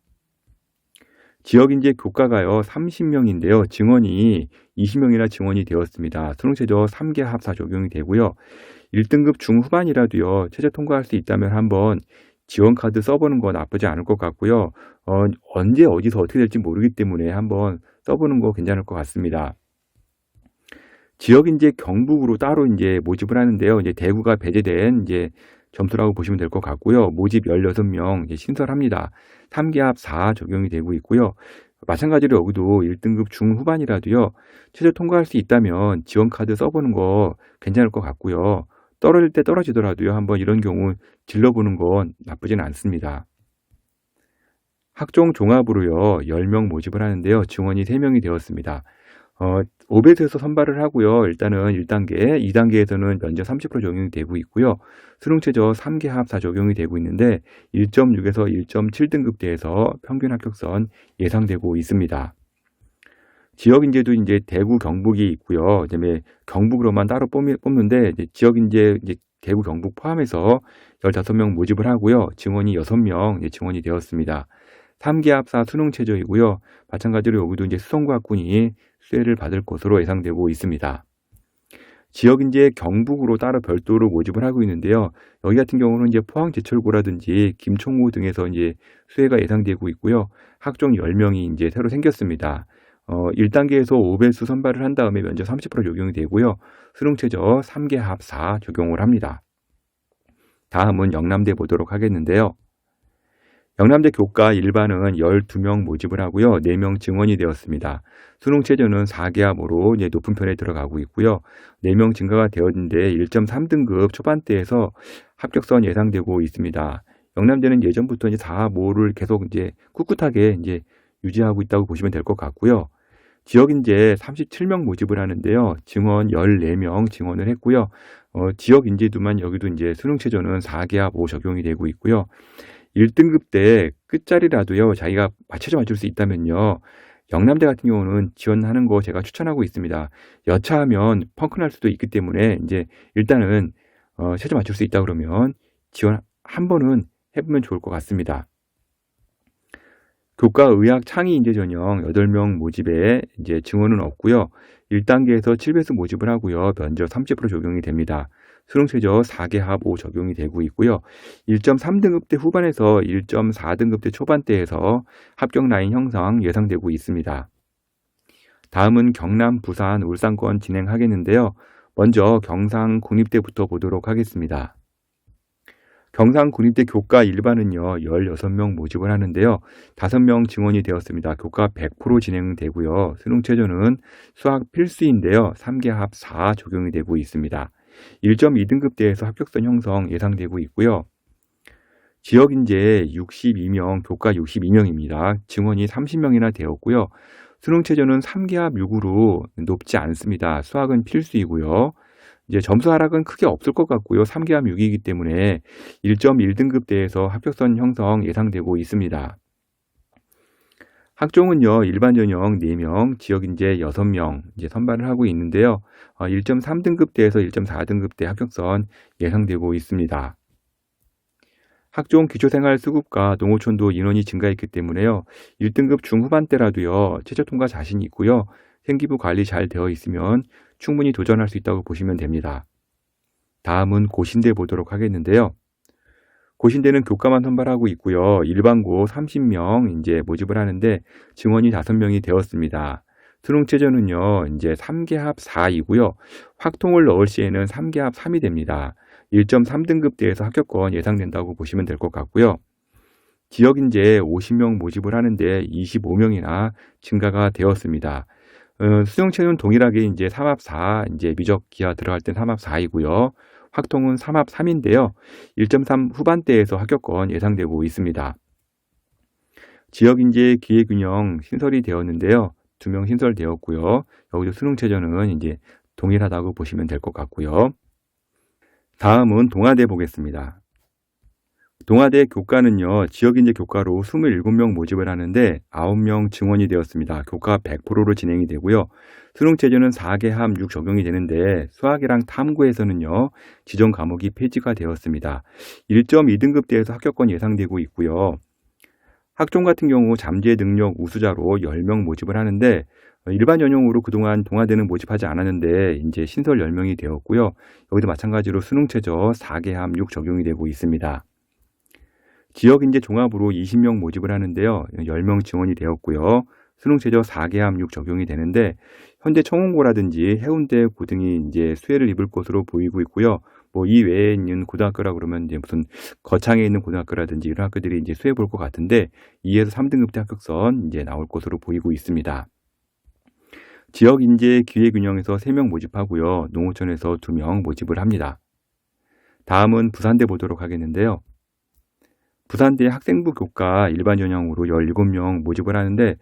지역인재 교과가요 30명인데요. 증원이 20명이나 증원이 되었습니다. 수능 최저 3개 합 4 적용이 되고요. 1등급 중후반이라도요. 최저 통과할 수 있다면 한번 지원카드 써보는 거 나쁘지 않을 것 같고요. 언제 어디서 어떻게 될지 모르기 때문에 한번 써보는 거 괜찮을 것 같습니다. 지역인재 경북으로 따로 이제 모집을 하는데요. 이제 대구가 배제된 이제 점수라고 보시면 될 것 같고요. 모집 16명 이제 신설합니다. 3개 합 4 적용이 되고 있고요. 마찬가지로 여기도 1등급 중후반이라도요. 최저 통과할 수 있다면 지원카드 써보는 거 괜찮을 것 같고요. 떨어질 때 떨어지더라도요. 한번 이런 경우 질러보는 건 나쁘진 않습니다. 학종 종합으로요, 10명 모집을 하는데요. 증원이 3명이 되었습니다. 5배수에서 선발을 하고요. 일단은 1단계, 2단계에서는 면접 30% 적용이 되고 있고요. 수능 최저 3개 합4 적용이 되고 있는데 1.6에서 1.7등급대에서 평균 합격선 예상되고 있습니다. 지역 인재도 이제 대구, 경북이 있고요. 그다음에 경북으로만 따로 뽑는데 이제 지역 인재 이제 대구, 경북 포함해서 15명 모집을 하고요. 증원이 6명 증원이 되었습니다. 3개 합사 수능 최저이고요. 마찬가지로 여기도 이제 수성과학군이 수혜를 받을 것으로 예상되고 있습니다. 지역 인재 경북으로 따로 별도로 모집을 하고 있는데요. 여기 같은 경우는 이제 포항제철고라든지 김총무 등에서 이제 수혜가 예상되고 있고요. 학종 10명이 이제 새로 생겼습니다. 1단계에서 5배수 선발을 한 다음에 면접 30% 적용이 되고요. 수능 최저 3개 합4 적용을 합니다. 다음은 영남대 보도록 하겠는데요. 영남대 교과 일반은 12명 모집을 하고요. 4명 증원이 되었습니다. 수능 최저는 4개 합으로 이제 높은 편에 들어가고 있고요. 4명 증가가 되었는데 1.3등급 초반대에서 합격선 예상되고 있습니다. 영남대는 예전부터 이제 4합 5를 계속 이제 꿋꿋하게 이제 유지하고 있다고 보시면 될 것 같고요. 지역 인재 37명 모집을 하는데요. 증원 14명 증원을 했고요. 지역 인재도만 여기도 이제 수능 최저는 4개 합 5 적용이 되고 있고요. 1등급 때 끝자리라도요, 자기가 맞출 수 있다면요, 영남대 같은 경우는 지원하는 거 제가 추천하고 있습니다. 여차하면 펑크 날 수도 있기 때문에 이제 일단은 최저 맞출 수 있다 그러면 지원 한 번은 해보면 좋을 것 같습니다. 교과 의학 창의 인재 전형 8명 모집에 이제 증원은 없고요. 1단계에서 7배수 모집을 하고요. 면접 30% 적용이 됩니다. 수능 최저 4개 합 5 적용이 되고 있고요. 1.3등급대 후반에서 1.4등급대 초반대에서 합격 라인 형성 예상되고 있습니다. 다음은 경남, 부산, 울산권 진행하겠는데요. 먼저 경상국립대부터 보도록 하겠습니다. 경상국립대 교과 일반은요, 16명 모집을 하는데요. 5명 증원이 되었습니다. 교과 100% 진행되고요. 수능 최저는 수학 필수인데요. 3개 합 4 적용이 되고 있습니다. 1.2등급대에서 합격선 형성 예상되고 있고요. 지역 인재 62명, 교과 62명입니다. 증원이 30명이나 되었고요. 수능 최저는 3개 합 6으로 높지 않습니다. 수학은 필수이고요. 이제 점수 하락은 크게 없을 것 같고요. 3개 합 6이기 때문에 1.1등급대에서 합격선 형성 예상되고 있습니다. 학종은요, 일반 전형 4명, 지역 인재 6명 이제 선발을 하고 있는데요. 1.3등급대에서 1.4등급대 합격선 예상되고 있습니다. 학종 기초생활수급과 농어촌도 인원이 증가했기 때문에요. 1등급 중후반대라도요, 최저 통과 자신이 있고요. 생기부 관리 잘 되어 있으면 충분히 도전할 수 있다고 보시면 됩니다. 다음은 고신대 보도록 하겠는데요. 고신대는 교과만 선발하고 있고요. 일반고 30명 이제 모집을 하는데 증원이 5명이 되었습니다. 수능 최저는요, 이제 3개 합 4이고요. 확통을 넣을 시에는 3개 합 3이 됩니다. 1.3등급대에서 합격권 예상된다고 보시면 될 것 같고요. 지역 인재 50명 모집을 하는데 25명이나 증가가 되었습니다. 수능 최저는 동일하게 이제 3합 4, 이제 미적 기하 들어갈 땐 3합 4이고요. 확통은 3합 3인데요. 1.3 후반대에서 합격권 예상되고 있습니다. 지역 인재 기회균형 신설이 되었는데요. 2명 신설되었고요. 여기도 수능 최저는 이제 동일하다고 보시면 될 것 같고요. 다음은 동아대 보겠습니다. 동아대 교과는요, 지역인재 교과로 27명 모집을 하는데 9명 증원이 되었습니다. 교과 100%로 진행이 되고요. 수능 최저는 4개 합 6 적용이 되는데 수학이랑 탐구에서는요, 지정 과목이 폐지가 되었습니다. 1.2등급대에서 합격권 예상되고 있고요. 학종 같은 경우 잠재 능력 우수자로 10명 모집을 하는데 일반 전형으로 그동안 동아대는 모집하지 않았는데 이제 신설 10명이 되었고요. 여기도 마찬가지로 수능 최저 4개 합 6 적용이 되고 있습니다. 지역 인재 종합으로 20명 모집을 하는데요. 10명 지원이 되었고요. 수능 최저 4개 합 6 적용이 되는데 현재 청운고라든지 해운대 고등이 이제 수혜를 입을 것으로 보이고 있고요. 뭐 이 외에 있는 고등학교라 그러면 이제 무슨 거창에 있는 고등학교라든지 이런 학교들이 이제 수혜 볼 것 같은데 2에서 3등급대 합격선 이제 나올 것으로 보이고 있습니다. 지역 인재 기회균형에서 3명 모집하고요. 농어촌에서 2명 모집을 합니다. 다음은 부산대 보도록 하겠는데요. 부산대 학생부 교과 일반 전형으로 17명 모집을 하는데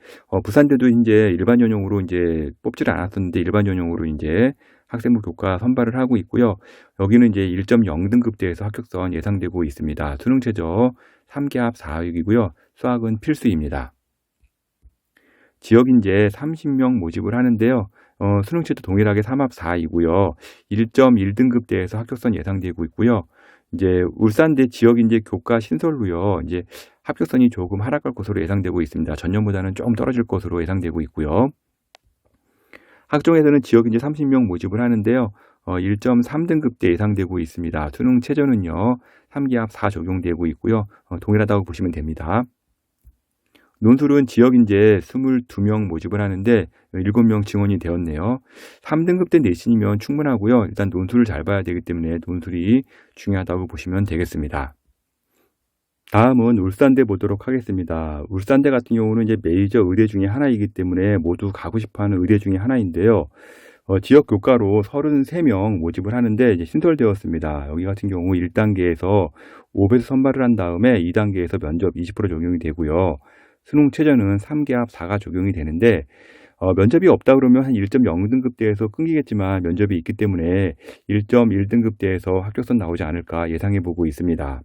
부산대도 인제 일반 전형으로 인제 뽑지를 않았었는데 일반 전형으로 인제 학생부 교과 선발을 하고 있고요. 여기는 이제 1.0 등급대에서 합격선 예상되고 있습니다. 수능 최저 3개합 4학이고요. 수학은 필수입니다. 지역 인재 30명 모집을 하는데요. 수능 최저 동일하게 3합 4이고요. 1.1 등급대에서 합격선 예상되고 있고요. 이제 울산대 지역 인재 교과 신설로요. 이제 합격선이 조금 하락할 것으로 예상되고 있습니다. 전년보다는 조금 떨어질 것으로 예상되고 있고요. 학종에서는 지역 인재 30명 모집을 하는데요. 1.3 등급대 예상되고 있습니다. 수능 최저는요. 3기합 4 적용되고 있고요. 동일하다고 보시면 됩니다. 논술은 지역 인재 22명 모집을 하는데 7명 지원이 되었네요. 3등급대 내신이면 충분하고요. 일단 논술을 잘 봐야 되기 때문에 논술이 중요하다고 보시면 되겠습니다. 다음은 울산대 보도록 하겠습니다. 울산대 같은 경우는 이제 메이저 의대 중에 하나이기 때문에 모두 가고 싶어하는 의대 중에 하나인데요. 지역 교과로 33명 모집을 하는데 이제 신설되었습니다. 여기 같은 경우 1단계에서 5배수 선발을 한 다음에 2단계에서 면접 20% 적용이 되고요. 수능 최저는 3개합 4가 적용이 되는데 면접이 없다 그러면 한 1.0 등급대에서 끊기겠지만 면접이 있기 때문에 1.1 등급대에서 합격선 나오지 않을까 예상해 보고 있습니다.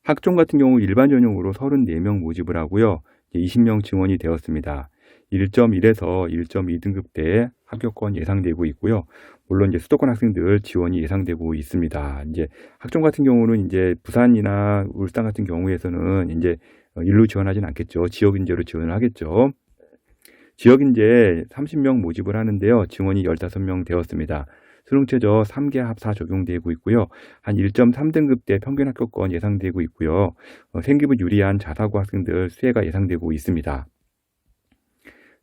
학종 같은 경우 일반 전형으로 34명 모집을 하고요. 20명 증원이 되었습니다. 1.1에서 1.2 등급대에 합격권 예상되고 있고요. 물론 이제 수도권 학생들 지원이 예상되고 있습니다. 이제 학종 같은 경우는 이제 부산이나 울산 같은 경우에서는 이제 일로 지원하진 않겠죠. 지역 인재로 지원을 하겠죠. 지역 인재 30명 모집을 하는데요. 증원이 15명 되었습니다. 수능 최저 3개합 4 적용되고 있고요. 한 1.3 등급대 평균 합격권 예상되고 있고요. 생기부 유리한 자사고 학생들 수혜가 예상되고 있습니다.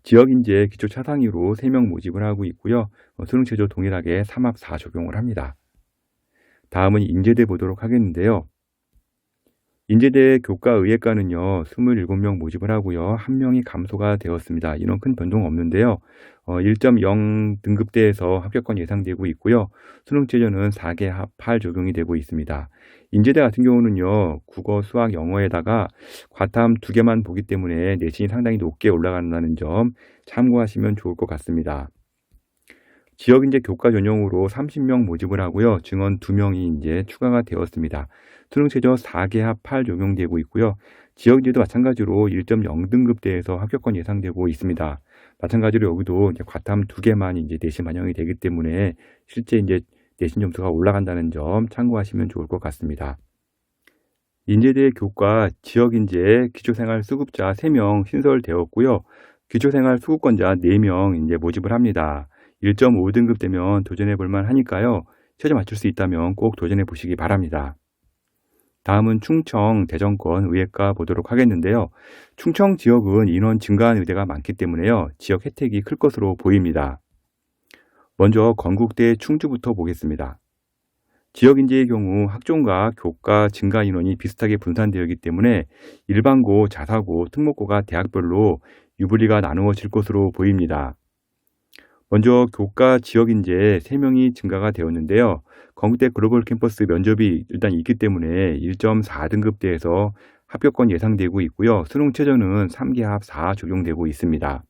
지역 인재 기초 차상위로 3명 모집을 하고 있고요. 수능 최저 동일하게 3합 4 적용을 합니다. 다음은 인제대 보도록 하겠는데요. 인제대 교과의예과는요. 27명 모집을 하고요. 1명이 감소가 되었습니다. 인원 큰 변동 없는데요. 1.0 등급대에서 합격권 예상되고 있고요. 수능 최저는 4개합 8 적용이 되고 있습니다. 인제대 같은 경우는요. 국어, 수학, 영어에다가 과탐 2개만 보기 때문에 내신이 상당히 높게 올라간다는 점 참고하시면 좋을 것 같습니다. 지역 인재 교과 전형으로 30명 모집을 하고요. 증원 2명이 이제 추가가 되었습니다. 수능 최저 4개합 8 적용되고 있고요. 지역 인재도 마찬가지로 1.0 등급대에서 합격권 예상되고 있습니다. 마찬가지로 여기도 이제 과탐 2개만 이제 내신 반영이 되기 때문에 실제 이제 내신 점수가 올라간다는 점 참고하시면 좋을 것 같습니다. 인제대 교과 지역 인재 기초생활 수급자 3명 신설되었고요. 기초생활 수급권자 4명 이제 모집을 합니다. 1.5 등급 되면 도전해 볼 만하니까요. 최저 맞출 수 있다면 꼭 도전해 보시기 바랍니다. 다음은 충청 대전권 의예과 보도록 하겠는데요. 충청 지역은 인원 증가한 의대가 많기 때문에요. 지역 혜택이 클 것으로 보입니다. 먼저 건국대 충주부터 보겠습니다. 지역 인재의 경우 학종과 교과 증가 인원이 비슷하게 분산되었기 때문에 일반고, 자사고, 특목고가 대학별로 유불리가 나누어질 것으로 보입니다. 먼저 교과 지역 인재 3명이 증가가 되었는데요. 건국대 글로벌 캠퍼스 면접이 일단 있기 때문에 1.4 등급대에서 합격권 예상되고 있고요. 수능 최저는 3개합 4 적용되고 있습니다.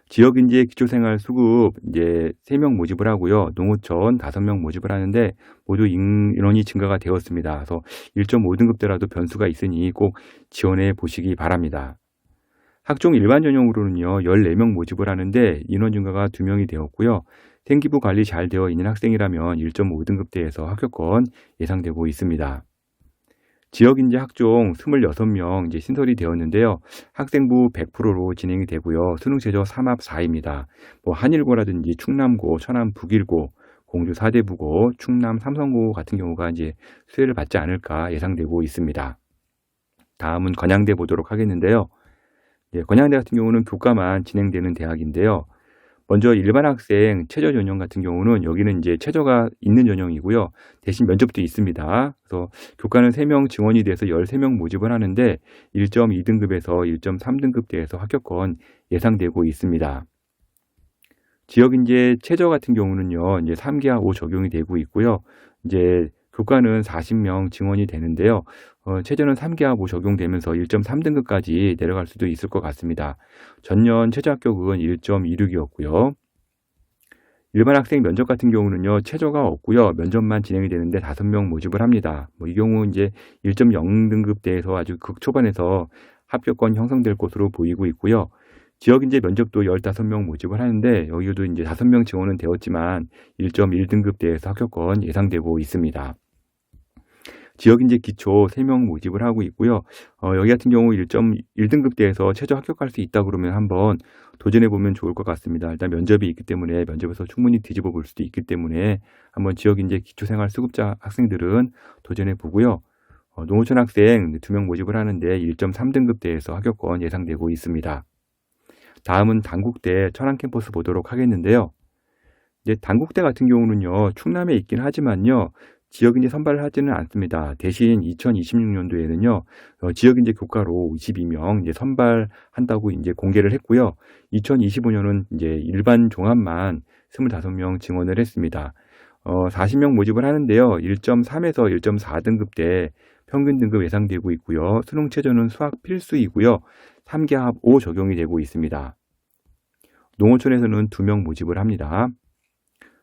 지역 인재 기초생활 수급 이제 3명 모집을 하고요. 농어촌 5명 모집을 하는데 모두 인원이 증가가 되었습니다. 그래서 1.5 등급대라도 변수가 있으니 꼭 지원해 보시기 바랍니다. 학종 일반 전형으로는요. 14명 모집을 하는데 인원 증가가 2명이 되었고요. 생기부 관리 잘 되어 있는 학생이라면 1.5 등급대에서 합격권 예상되고 있습니다. 지역 인재 학종 26명 이제 신설이 되었는데요. 학생부 100%로 진행이 되고요. 수능 최저 3합 4입니다. 한일고라든지 충남고, 천안 북일고, 공주 사대부고, 충남 삼성고 같은 경우가 이제 수혜를 받지 않을까 예상되고 있습니다. 다음은 건양대 보도록 하겠는데요. 건양대 같은 경우는 교과만 진행되는 대학인데요. 먼저 일반 학생 최저 전형 같은 경우는 여기는 이제 최저가 있는 전형이고요. 대신 면접도 있습니다. 그래서 교과는 3명 증원이 돼서 13명 모집을 하는데 1.2 등급에서 1.3 등급대에서 합격권 예상되고 있습니다. 지역 인재 최저 같은 경우는요. 이제 3개합 5 적용이 되고 있고요. 이제 교과는 40명 증원이 되는데요. 최저는 3기하고 적용되면서 1.3등급까지 내려갈 수도 있을 것 같습니다. 전년 최저 합격은 1.26이었고요. 일반 학생 면접 같은 경우는요, 최저가 없고요. 면접만 진행이 되는데 5명 모집을 합니다. 이 경우 이제 1.0등급대에서 아주 극초반에서 합격권 형성될 것으로 보이고 있고요. 지역 인재 면접도 15명 모집을 하는데 여기도 이제 5명 지원은 되었지만 1.1등급대에서 합격권 예상되고 있습니다. 지역 인재 기초 3명 모집을 하고 있고요. 여기 같은 경우 1.1등급대에서 최저 합격할 수 있다 그러면 한번 도전해 보면 좋을 것 같습니다. 일단 면접이 있기 때문에 면접에서 충분히 뒤집어 볼 수도 있기 때문에 한번 지역 인재 기초생활 수급자 학생들은 도전해 보고요. 농어촌 학생 2명 모집을 하는데 1.3등급대에서 합격권 예상되고 있습니다. 다음은 단국대 천안 캠퍼스 보도록 하겠는데요. 이제 단국대 같은 경우는요, 충남에 있긴 하지만요, 지역인재 선발을 하지는 않습니다. 대신 2026년도에는요, 지역인재 교과로 22명 이제 선발한다고 이제 공개를 했고요. 2025년은 이제 일반 종합만 25명 증원을 했습니다. 40명 모집을 하는데요. 1.3에서 1.4등급대 평균 등급 예상되고 있고요. 수능 최저는 수학 필수이고요. 3기합 5 적용이 되고 있습니다. 농어촌에서는 2명 모집을 합니다.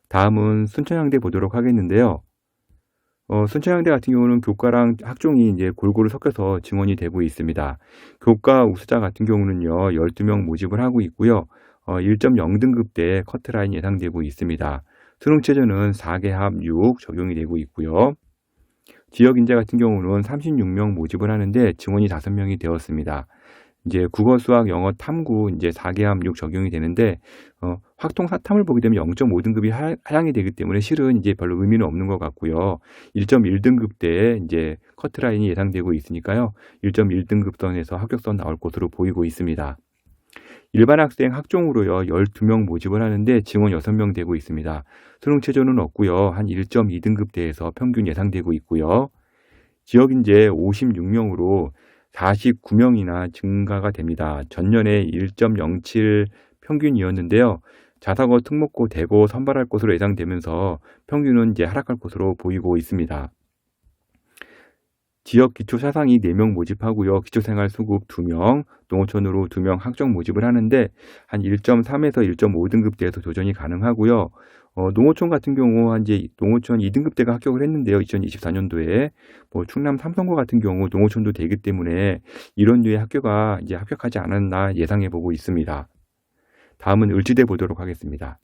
다음은 순천향대 보도록 하겠는데요. 순천향대 같은 경우는 교과랑 학종이 이제 골고루 섞여서 증원이 되고 있습니다. 교과 우수자 같은 경우는요, 12명 모집을 하고 있고요. 1.0등급대 커트라인 예상되고 있습니다. 수능 최저는 4개합 6 적용이 되고 있고요. 지역 인재 같은 경우는 36명 모집을 하는데 증원이 5명이 되었습니다. 이제 국어, 수학, 영어, 탐구 이제 4개합 6 적용이 되는데 확통 사탐을 보게 되면 0.5등급이 하향이 되기 때문에 실은 이제 별로 의미는 없는 것 같고요. 1.1등급대에 이제 커트라인이 예상되고 있으니까요. 1.1등급선에서 합격선 나올 것으로 보이고 있습니다. 일반 학생 학종으로요, 12명 모집을 하는데 증원 6명 되고 있습니다. 수능 최저는 없고요. 한 1.2등급대에서 평균 예상되고 있고요. 지역 인재 56명으로 49명이나 증가가 됩니다. 전년에 1.07 평균이었는데요. 자사고, 특목고, 대고 선발할 것으로 예상되면서 평균은 이제 하락할 것으로 보이고 있습니다. 지역 기초 사상이 4명 모집하고요. 기초생활 수급 2명, 농어촌으로 2명 학종 모집을 하는데 한 1.3에서 1.5등급대에서 도전이 가능하고요. 농어촌 같은 경우 이제 농어촌 2등급대가 합격을 했는데요. 2024년도에 충남 삼성고 같은 경우 농어촌도 되기 때문에 이런 류의 학교가 이제 합격하지 않았나 예상해 보고 있습니다. 다음은 을지대 보도록 하겠습니다.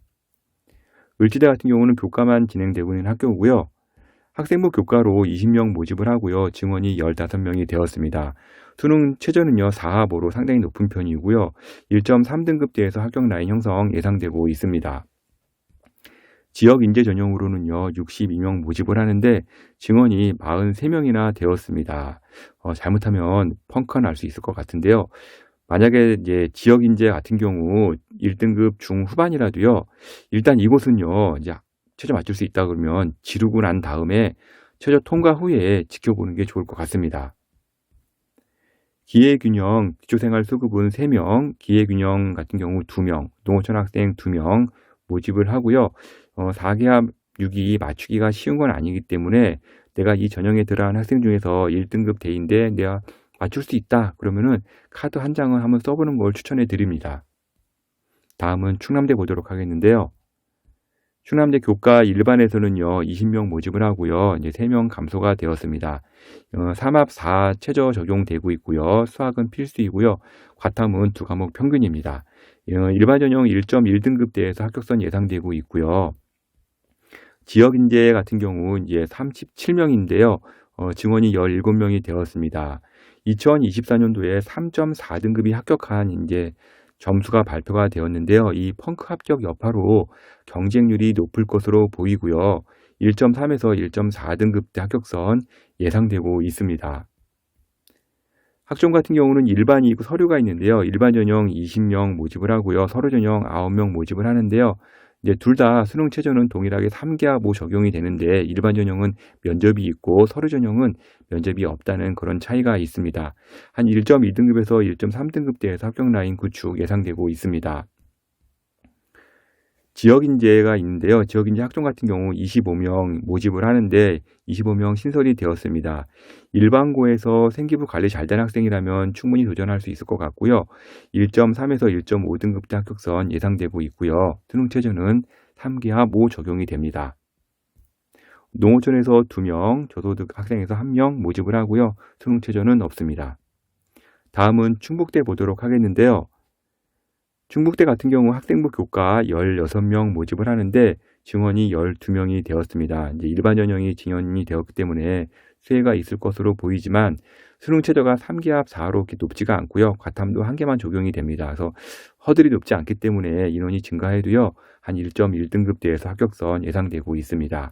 을지대 같은 경우는 교과만 진행되고 있는 학교고요. 학생부 교과로 20명 모집을 하고요. 증원이 15명이 되었습니다. 수능 최저는요, 4합으로 상당히 높은 편이고요. 1.3등급대에서 합격 라인 형성 예상되고 있습니다. 지역 인재 전형으로는요, 62명 모집을 하는데 증원이 43명이나 되었습니다. 잘못하면 펑크가 날 수 있을 것 같은데요. 만약에 이제 지역 인재 같은 경우 1등급 중후반이라도요, 일단 이곳은요, 이제 최저 맞출 수 있다 그러면 지르고 난 다음에 최저 통과 후에 지켜보는 게 좋을 것 같습니다. 기회균형 기초생활 수급은 3명, 기회균형 같은 경우 2명, 농어촌 학생 2명 모집을 하고요. 4개합 6이 맞추기가 쉬운 건 아니기 때문에 내가 이 전형에 들어간 학생 중에서 1등급 대인데 내가 맞출 수 있다 그러면은 카드 한 장을 한번 써보는 걸 추천해 드립니다. 다음은 충남대 보도록 하겠는데요. 충남대 교과 일반에서는요, 20명 모집을 하고요. 이제 3명 감소가 되었습니다. 3합 4 최저 적용되고 있고요. 수학은 필수이고요. 과탐은 2과목 평균입니다. 일반 전형 1.1등급대에서 합격선 예상되고 있고요. 지역 인재 같은 경우 이제 37명인데요. 증원이 17명이 되었습니다. 2024년도에 3.4등급이 합격한 이제 점수가 발표가 되었는데요. 이 펑크 합격 여파로 경쟁률이 높을 것으로 보이고요. 1.3에서 1.4등급대 합격선 예상되고 있습니다. 학종 같은 경우는 일반이 있고 서류가 있는데요. 일반 전형 20명 모집을 하고요. 서류 전형 9명 모집을 하는데요. 이제 둘 다 수능 최저는 동일하게 3기합 5 적용이 되는데 일반 전형은 면접이 있고 서류 전형은 면접이 없다는 그런 차이가 있습니다. 한 1.2등급에서 1.3등급대에서 합격 라인 구축 예상되고 있습니다. 지역인재가 있는데요. 지역인재 학종 같은 경우 25명 모집을 하는데 25명 신설이 되었습니다. 일반고에서 생기부 관리 잘 된 학생이라면 충분히 도전할 수 있을 것 같고요. 1.3에서 1.5등급대 합격선 예상되고 있고요. 수능 최저는 3기합 5 적용이 됩니다. 농어촌에서 2명, 저소득 학생에서 1명 모집을 하고요. 수능 최저는 없습니다. 다음은 충북대 보도록 하겠는데요. 충북대 같은 경우 학생부 교과 16명 모집을 하는데 증원이 12명이 되었습니다. 이제 일반 전형이 증원이 되었기 때문에 수혜가 있을 것으로 보이지만 수능 최저가 3기합 4로 이렇게 높지가 않고요. 과탐도 1개만 적용이 됩니다. 그래서 허들이 높지 않기 때문에 인원이 증가해도요. 한 1.1등급대에서 합격선 예상되고 있습니다.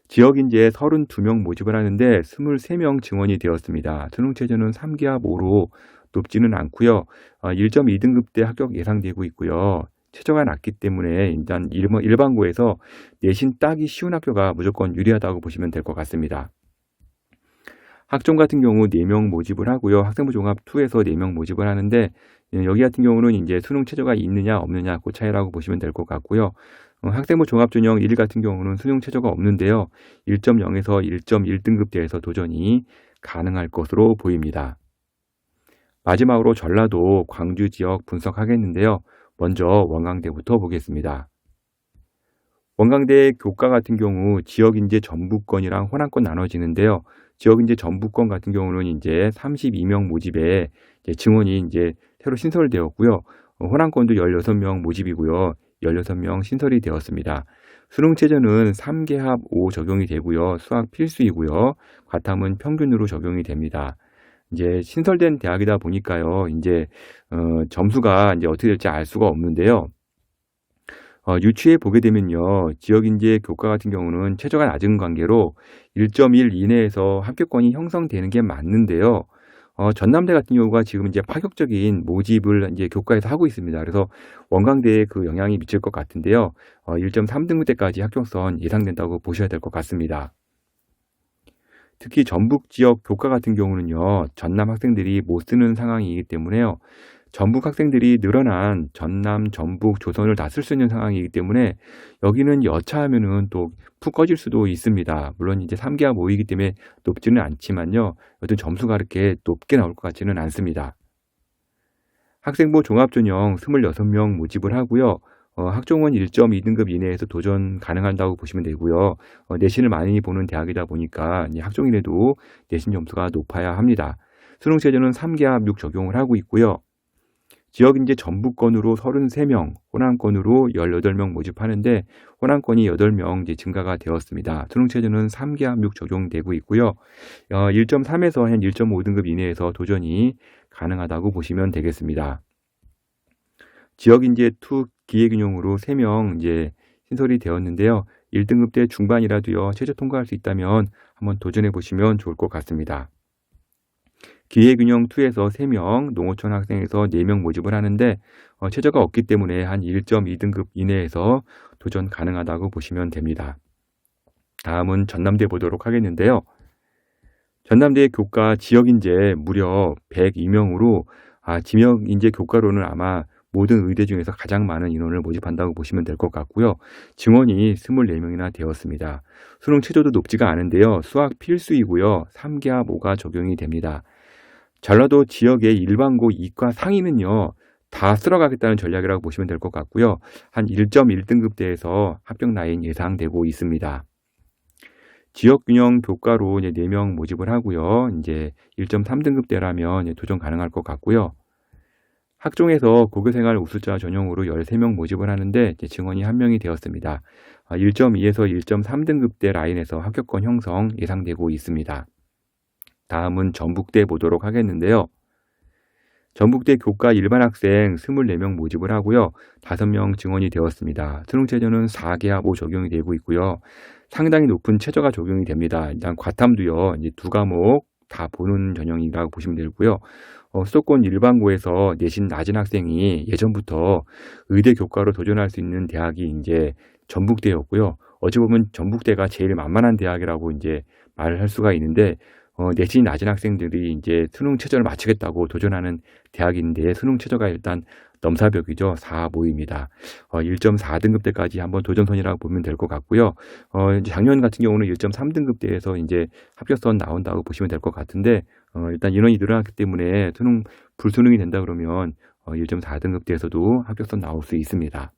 지역인재 32명 모집을 하는데 23명 증원이 되었습니다. 수능 최저는 3기합 5로 높지는 않고요. 1.2등급대 합격 예상되고 있고요. 최저가 낮기 때문에 일단 일반고에서 내신 따기 쉬운 학교가 무조건 유리하다고 보시면 될 것 같습니다. 학종 같은 경우 4명 모집을 하고요. 학생부 종합 2에서 4명 모집을 하는데 여기 같은 경우는 이제 수능 최저가 있느냐 없느냐 그 차이라고 보시면 될 것 같고요. 학생부 종합 전형 1 같은 경우는 수능 최저가 없는데요. 1.0에서 1.1등급대에서 도전이 가능할 것으로 보입니다. 마지막으로 전라도, 광주 지역 분석하겠는데요. 먼저 원광대부터 보겠습니다. 원광대 교과 같은 경우 지역인재 전부권이랑 호남권 나눠지는데요. 지역인재 전부권 같은 경우는 이제 32명 모집에 증원이 이제 새로 신설되었고요. 호남권도 16명 모집이고요. 16명 신설이 되었습니다. 수능 최저는 3개합 5 적용이 되고요. 수학 필수이고요. 과탐은 평균으로 적용이 됩니다. 이제 신설된 대학이다 보니까요. 이제 점수가 이제 어떻게 될지 알 수가 없는데요. 유추해 보게 되면요. 지역인재 교과 같은 경우는 최저가 낮은 관계로 1.1 이내에서 합격권이 형성되는 게 맞는데요. 전남대 같은 경우가 지금 이제 파격적인 모집을 이제 교과에서 하고 있습니다. 그래서 원광대에 그 영향이 미칠 것 같은데요. 1.3등급대까지 합격선 예상된다고 보셔야 될 것 같습니다. 특히 전북 지역 교과 같은 경우는요. 전남 학생들이 못 쓰는 상황이기 때문에요. 전북 학생들이 늘어난 전남, 전북, 조선을 다 쓸 수 있는 상황이기 때문에 여기는 여차하면은 또 푹 꺼질 수도 있습니다. 물론 이제 3기합 5이기 때문에 높지는 않지만요. 여튼 점수가 그렇게 높게 나올 것 같지는 않습니다. 학생부 종합전형 26명 모집을 하고요. 학종은 1.2등급 이내에서 도전 가능한다고 보시면 되고요. 내신을 많이 보는 대학이다 보니까 학종인에도 내신 점수가 높아야 합니다. 수능 최저는 3기합 6 적용을 하고 있고요. 지역인재 전부권으로 33명, 호남권으로 18명 모집하는데 호남권이 8명 이제 증가가 되었습니다. 수능 최저는 3기합 6 적용되고 있고요. 1.3에서 한 1.5등급 이내에서 도전이 가능하다고 보시면 되겠습니다. 지역인재 2 기회균형으로 3명 이제 신설이 되었는데요. 1등급대 중반이라도요. 최저 통과할 수 있다면 한번 도전해 보시면 좋을 것 같습니다. 기회균형 2에서 3명, 농어촌 학생에서 4명 모집을 하는데 최저가 없기 때문에 한 1.2등급 이내에서 도전 가능하다고 보시면 됩니다. 다음은 전남대 보도록 하겠는데요. 전남대 교과 지역인재 무려 102명으로 지역인재 교과로는 아마 모든 의대 중에서 가장 많은 인원을 모집한다고 보시면 될 것 같고요. 증원이 24명이나 되었습니다. 수능 최저도 높지가 않은데요. 수학 필수이고요. 3기합 5가 적용이 됩니다. 전라도 지역의 일반고 이과 상위는요. 다 쓸어가겠다는 전략이라고 보시면 될 것 같고요. 한 1.1등급대에서 합격 라인 예상되고 있습니다. 지역균형 교과로 이제 4명 모집을 하고요. 이제 1.3등급대라면 도전 가능할 것 같고요. 학종에서 고교생활 우수자 전형으로 13명 모집을 하는데 증원이 1명이 되었습니다. 1.2에서 1.3등급대 라인에서 합격권 형성 예상되고 있습니다. 다음은 전북대 보도록 하겠는데요. 전북대 교과 일반 학생 24명 모집을 하고요. 5명 증원이 되었습니다. 수능 최저는 4기합 5 적용이 되고 있고요. 상당히 높은 최저가 적용이 됩니다. 일단 과탐도요. 이제 2과목 다 보는 전형이라고 보시면 되고요. 수도권 일반고에서 내신 낮은 학생이 예전부터 의대 교과로 도전할 수 있는 대학이 이제 전북대였고요. 어찌 보면 전북대가 제일 만만한 대학이라고 이제 말을 할 수가 있는데 내신이 낮은 학생들이 이제 수능 최저를 맞추겠다고 도전하는 대학인데 수능 최저가 일단 넘사벽이죠. 4모입니다. 1.4등급대까지 한번 도전선이라고 보면 될 것 같고요. 이제 작년 같은 경우는 1.3등급대에서 이제 합격선 나온다고 보시면 될 것 같은데, 일단 인원이 늘어났기 때문에 불수능이 된다 그러면 1.4등급대에서도 합격선 나올 수 있습니다.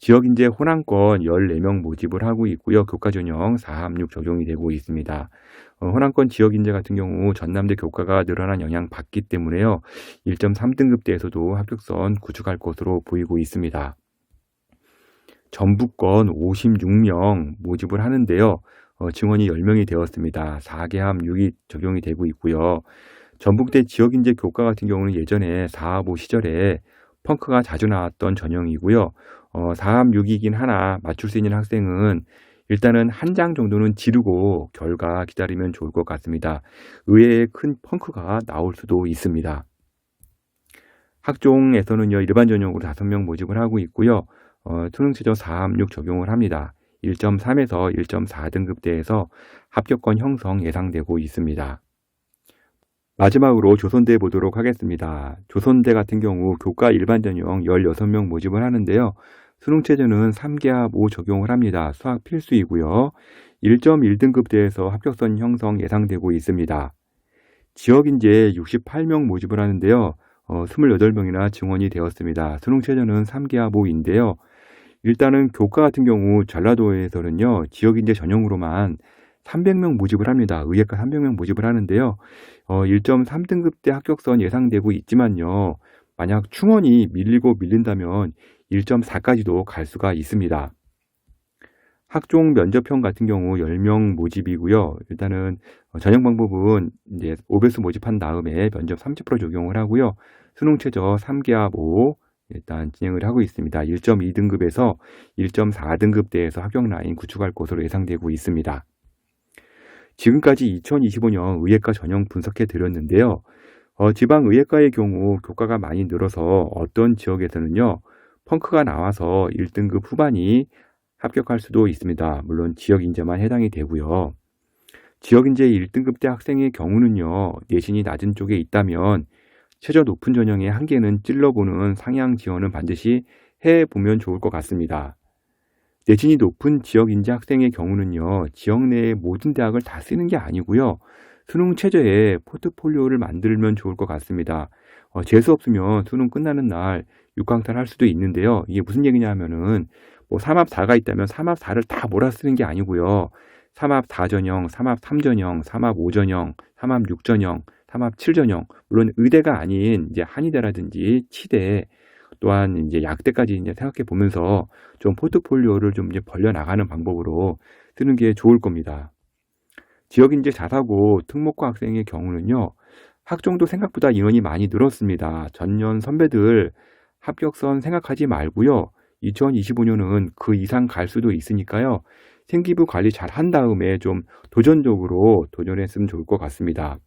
지역인재 호남권 14명 모집을 하고 있고요. 교과 전형 4학력 적용이 되고 있습니다. 호남권 지역인재 같은 경우 전남대 교과가 늘어난 영향 받기 때문에요. 1.3등급대에서도 합격선 구축할 것으로 보이고 있습니다. 전북권 56명 모집을 하는데요. 증원이 10명이 되었습니다. 4개함 6이 적용이 되고 있고요. 전북대 지역인재 교과 같은 경우는 예전에 4합5 시절에 펑크가 자주 나왔던 전형이고요. 4합 6이긴 하나 맞출 수 있는 학생은 일단은 한 장 정도는 지르고 결과 기다리면 좋을 것 같습니다. 의외의 큰 펑크가 나올 수도 있습니다. 학종에서는요, 일반 전형으로 5명 모집을 하고 있고요. 수능 최저 4합 6 적용을 합니다. 1.3에서 1.4등급대에서 합격권 형성 예상되고 있습니다. 마지막으로 조선대 보도록 하겠습니다. 조선대 같은 경우 교과 일반 전형 16명 모집을 하는데요. 수능 최저는 3개합 5 적용을 합니다. 수학 필수이고요. 1.1등급대에서 합격선 형성 예상되고 있습니다. 지역인재 68명 모집을 하는데요. 28명이나 증원이 되었습니다. 수능 최저는 3개합 5인데요. 일단은 교과 같은 경우 전라도에서는요. 지역인재 전형으로만 300명 모집을 합니다. 의예과 300명 모집을 하는데요. 1.3등급대 합격선 예상되고 있지만요. 만약 충원이 밀린다면 1.4까지도 갈 수가 있습니다. 학종 면접형 같은 경우 10명 모집이고요. 일단은 전형 방법은 이제 5배수 모집한 다음에 면접 30% 적용을 하고요. 수능 최저 3개합 5 일단 진행을 하고 있습니다. 1.2등급에서 1.4등급대에서 합격 라인 구축할 것으로 예상되고 있습니다. 지금까지 2025년 의예과 전형 분석해 드렸는데요. 지방의예과의 경우 교과가 많이 늘어서 어떤 지역에서는요. 펑크가 나와서 1등급 후반이 합격할 수도 있습니다. 물론 지역인재만 해당이 되고요. 지역인재 1등급대 학생의 경우는요. 내신이 낮은 쪽에 있다면 최저 높은 전형의 한계는 찔러보는 상향 지원은 반드시 해보면 좋을 것 같습니다. 내신이 높은 지역인재 학생의 경우는요. 지역 내의 모든 대학을 다 쓰는 게 아니고요. 수능 최저에 포트폴리오를 만들면 좋을 것 같습니다. 재수 없으면 수능 끝나는 날 6강탈 할 수도 있는데요. 이게 무슨 얘기냐 하면은 3합 4가 있다면 3합 4를 다 몰아 쓰는 게 아니고요. 3합 4전형, 3합 3전형, 3합 5전형, 3합 6전형, 3합 7전형. 물론 의대가 아닌 이제 한의대라든지 치대 또한 이제 약대까지 이제 생각해 보면서 좀 포트폴리오를 좀 이제 벌려 나가는 방법으로 쓰는 게 좋을 겁니다. 지역인재 자사고 특목고 학생의 경우는요. 학종도 생각보다 인원이 많이 늘었습니다. 전년 선배들 합격선 생각하지 말고요. 2025년은 그 이상 갈 수도 있으니까요. 생기부 관리 잘 한 다음에 좀 도전적으로 도전했으면 좋을 것 같습니다.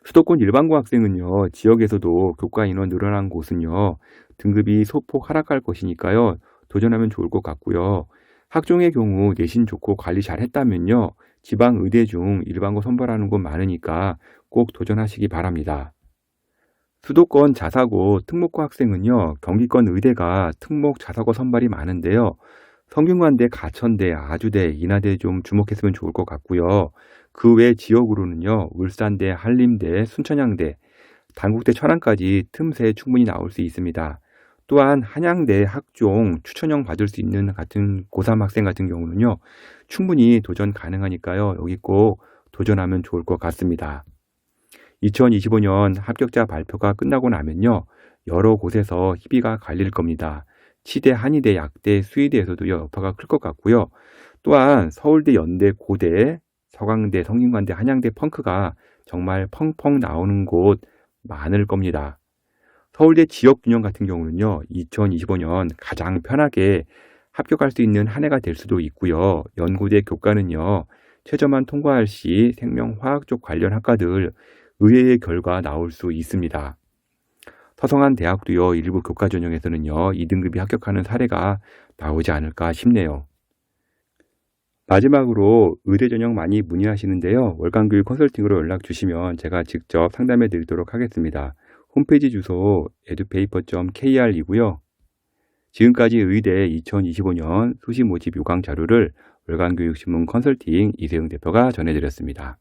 수도권 일반고 학생은요. 지역에서도 교과 인원 늘어난 곳은요. 등급이 소폭 하락할 것이니까요. 도전하면 좋을 것 같고요. 학종의 경우 내신 좋고 관리 잘 했다면요. 지방 의대 중 일반고 선발하는 곳 많으니까 꼭 도전하시기 바랍니다. 수도권 자사고 특목고 학생은요. 경기권 의대가 특목 자사고 선발이 많은데요. 성균관대, 가천대, 아주대, 인하대 좀 주목했으면 좋을 것 같고요. 그 외 지역으로는요. 울산대, 한림대, 순천향대, 단국대, 천안까지 틈새 충분히 나올 수 있습니다. 또한 한양대 학종 추천형 받을 수 있는 같은 고3 학생 같은 경우는요. 충분히 도전 가능하니까요. 여기 꼭 도전하면 좋을 것 같습니다. 2025년 합격자 발표가 끝나고 나면요. 여러 곳에서 희비가 갈릴 겁니다. 치대, 한의대, 약대, 수의대에서도 여파가 클 것 같고요. 또한 서울대, 연대, 고대, 서강대, 성균관대, 한양대 펑크가 정말 펑펑 나오는 곳 많을 겁니다. 서울대 지역균형 같은 경우는요. 2025년 가장 편하게 합격할 수 있는 한 해가 될 수도 있고요. 연고대 교과는요. 최저만 통과할 시 생명화학 쪽 관련 학과들 의외의 결과 나올 수 있습니다. 서성한 대학도요. 일부 교과 전형에서는요. 2등급이 합격하는 사례가 나오지 않을까 싶네요. 마지막으로 의대 전형 많이 문의하시는데요. 월간교육 컨설팅으로 연락 주시면 제가 직접 상담해 드리도록 하겠습니다. 홈페이지 주소 edupaper.kr이고요. 지금까지 의대 2025년 수시 모집 요강 자료를 월간교육신문 컨설팅 이세영 대표가 전해드렸습니다.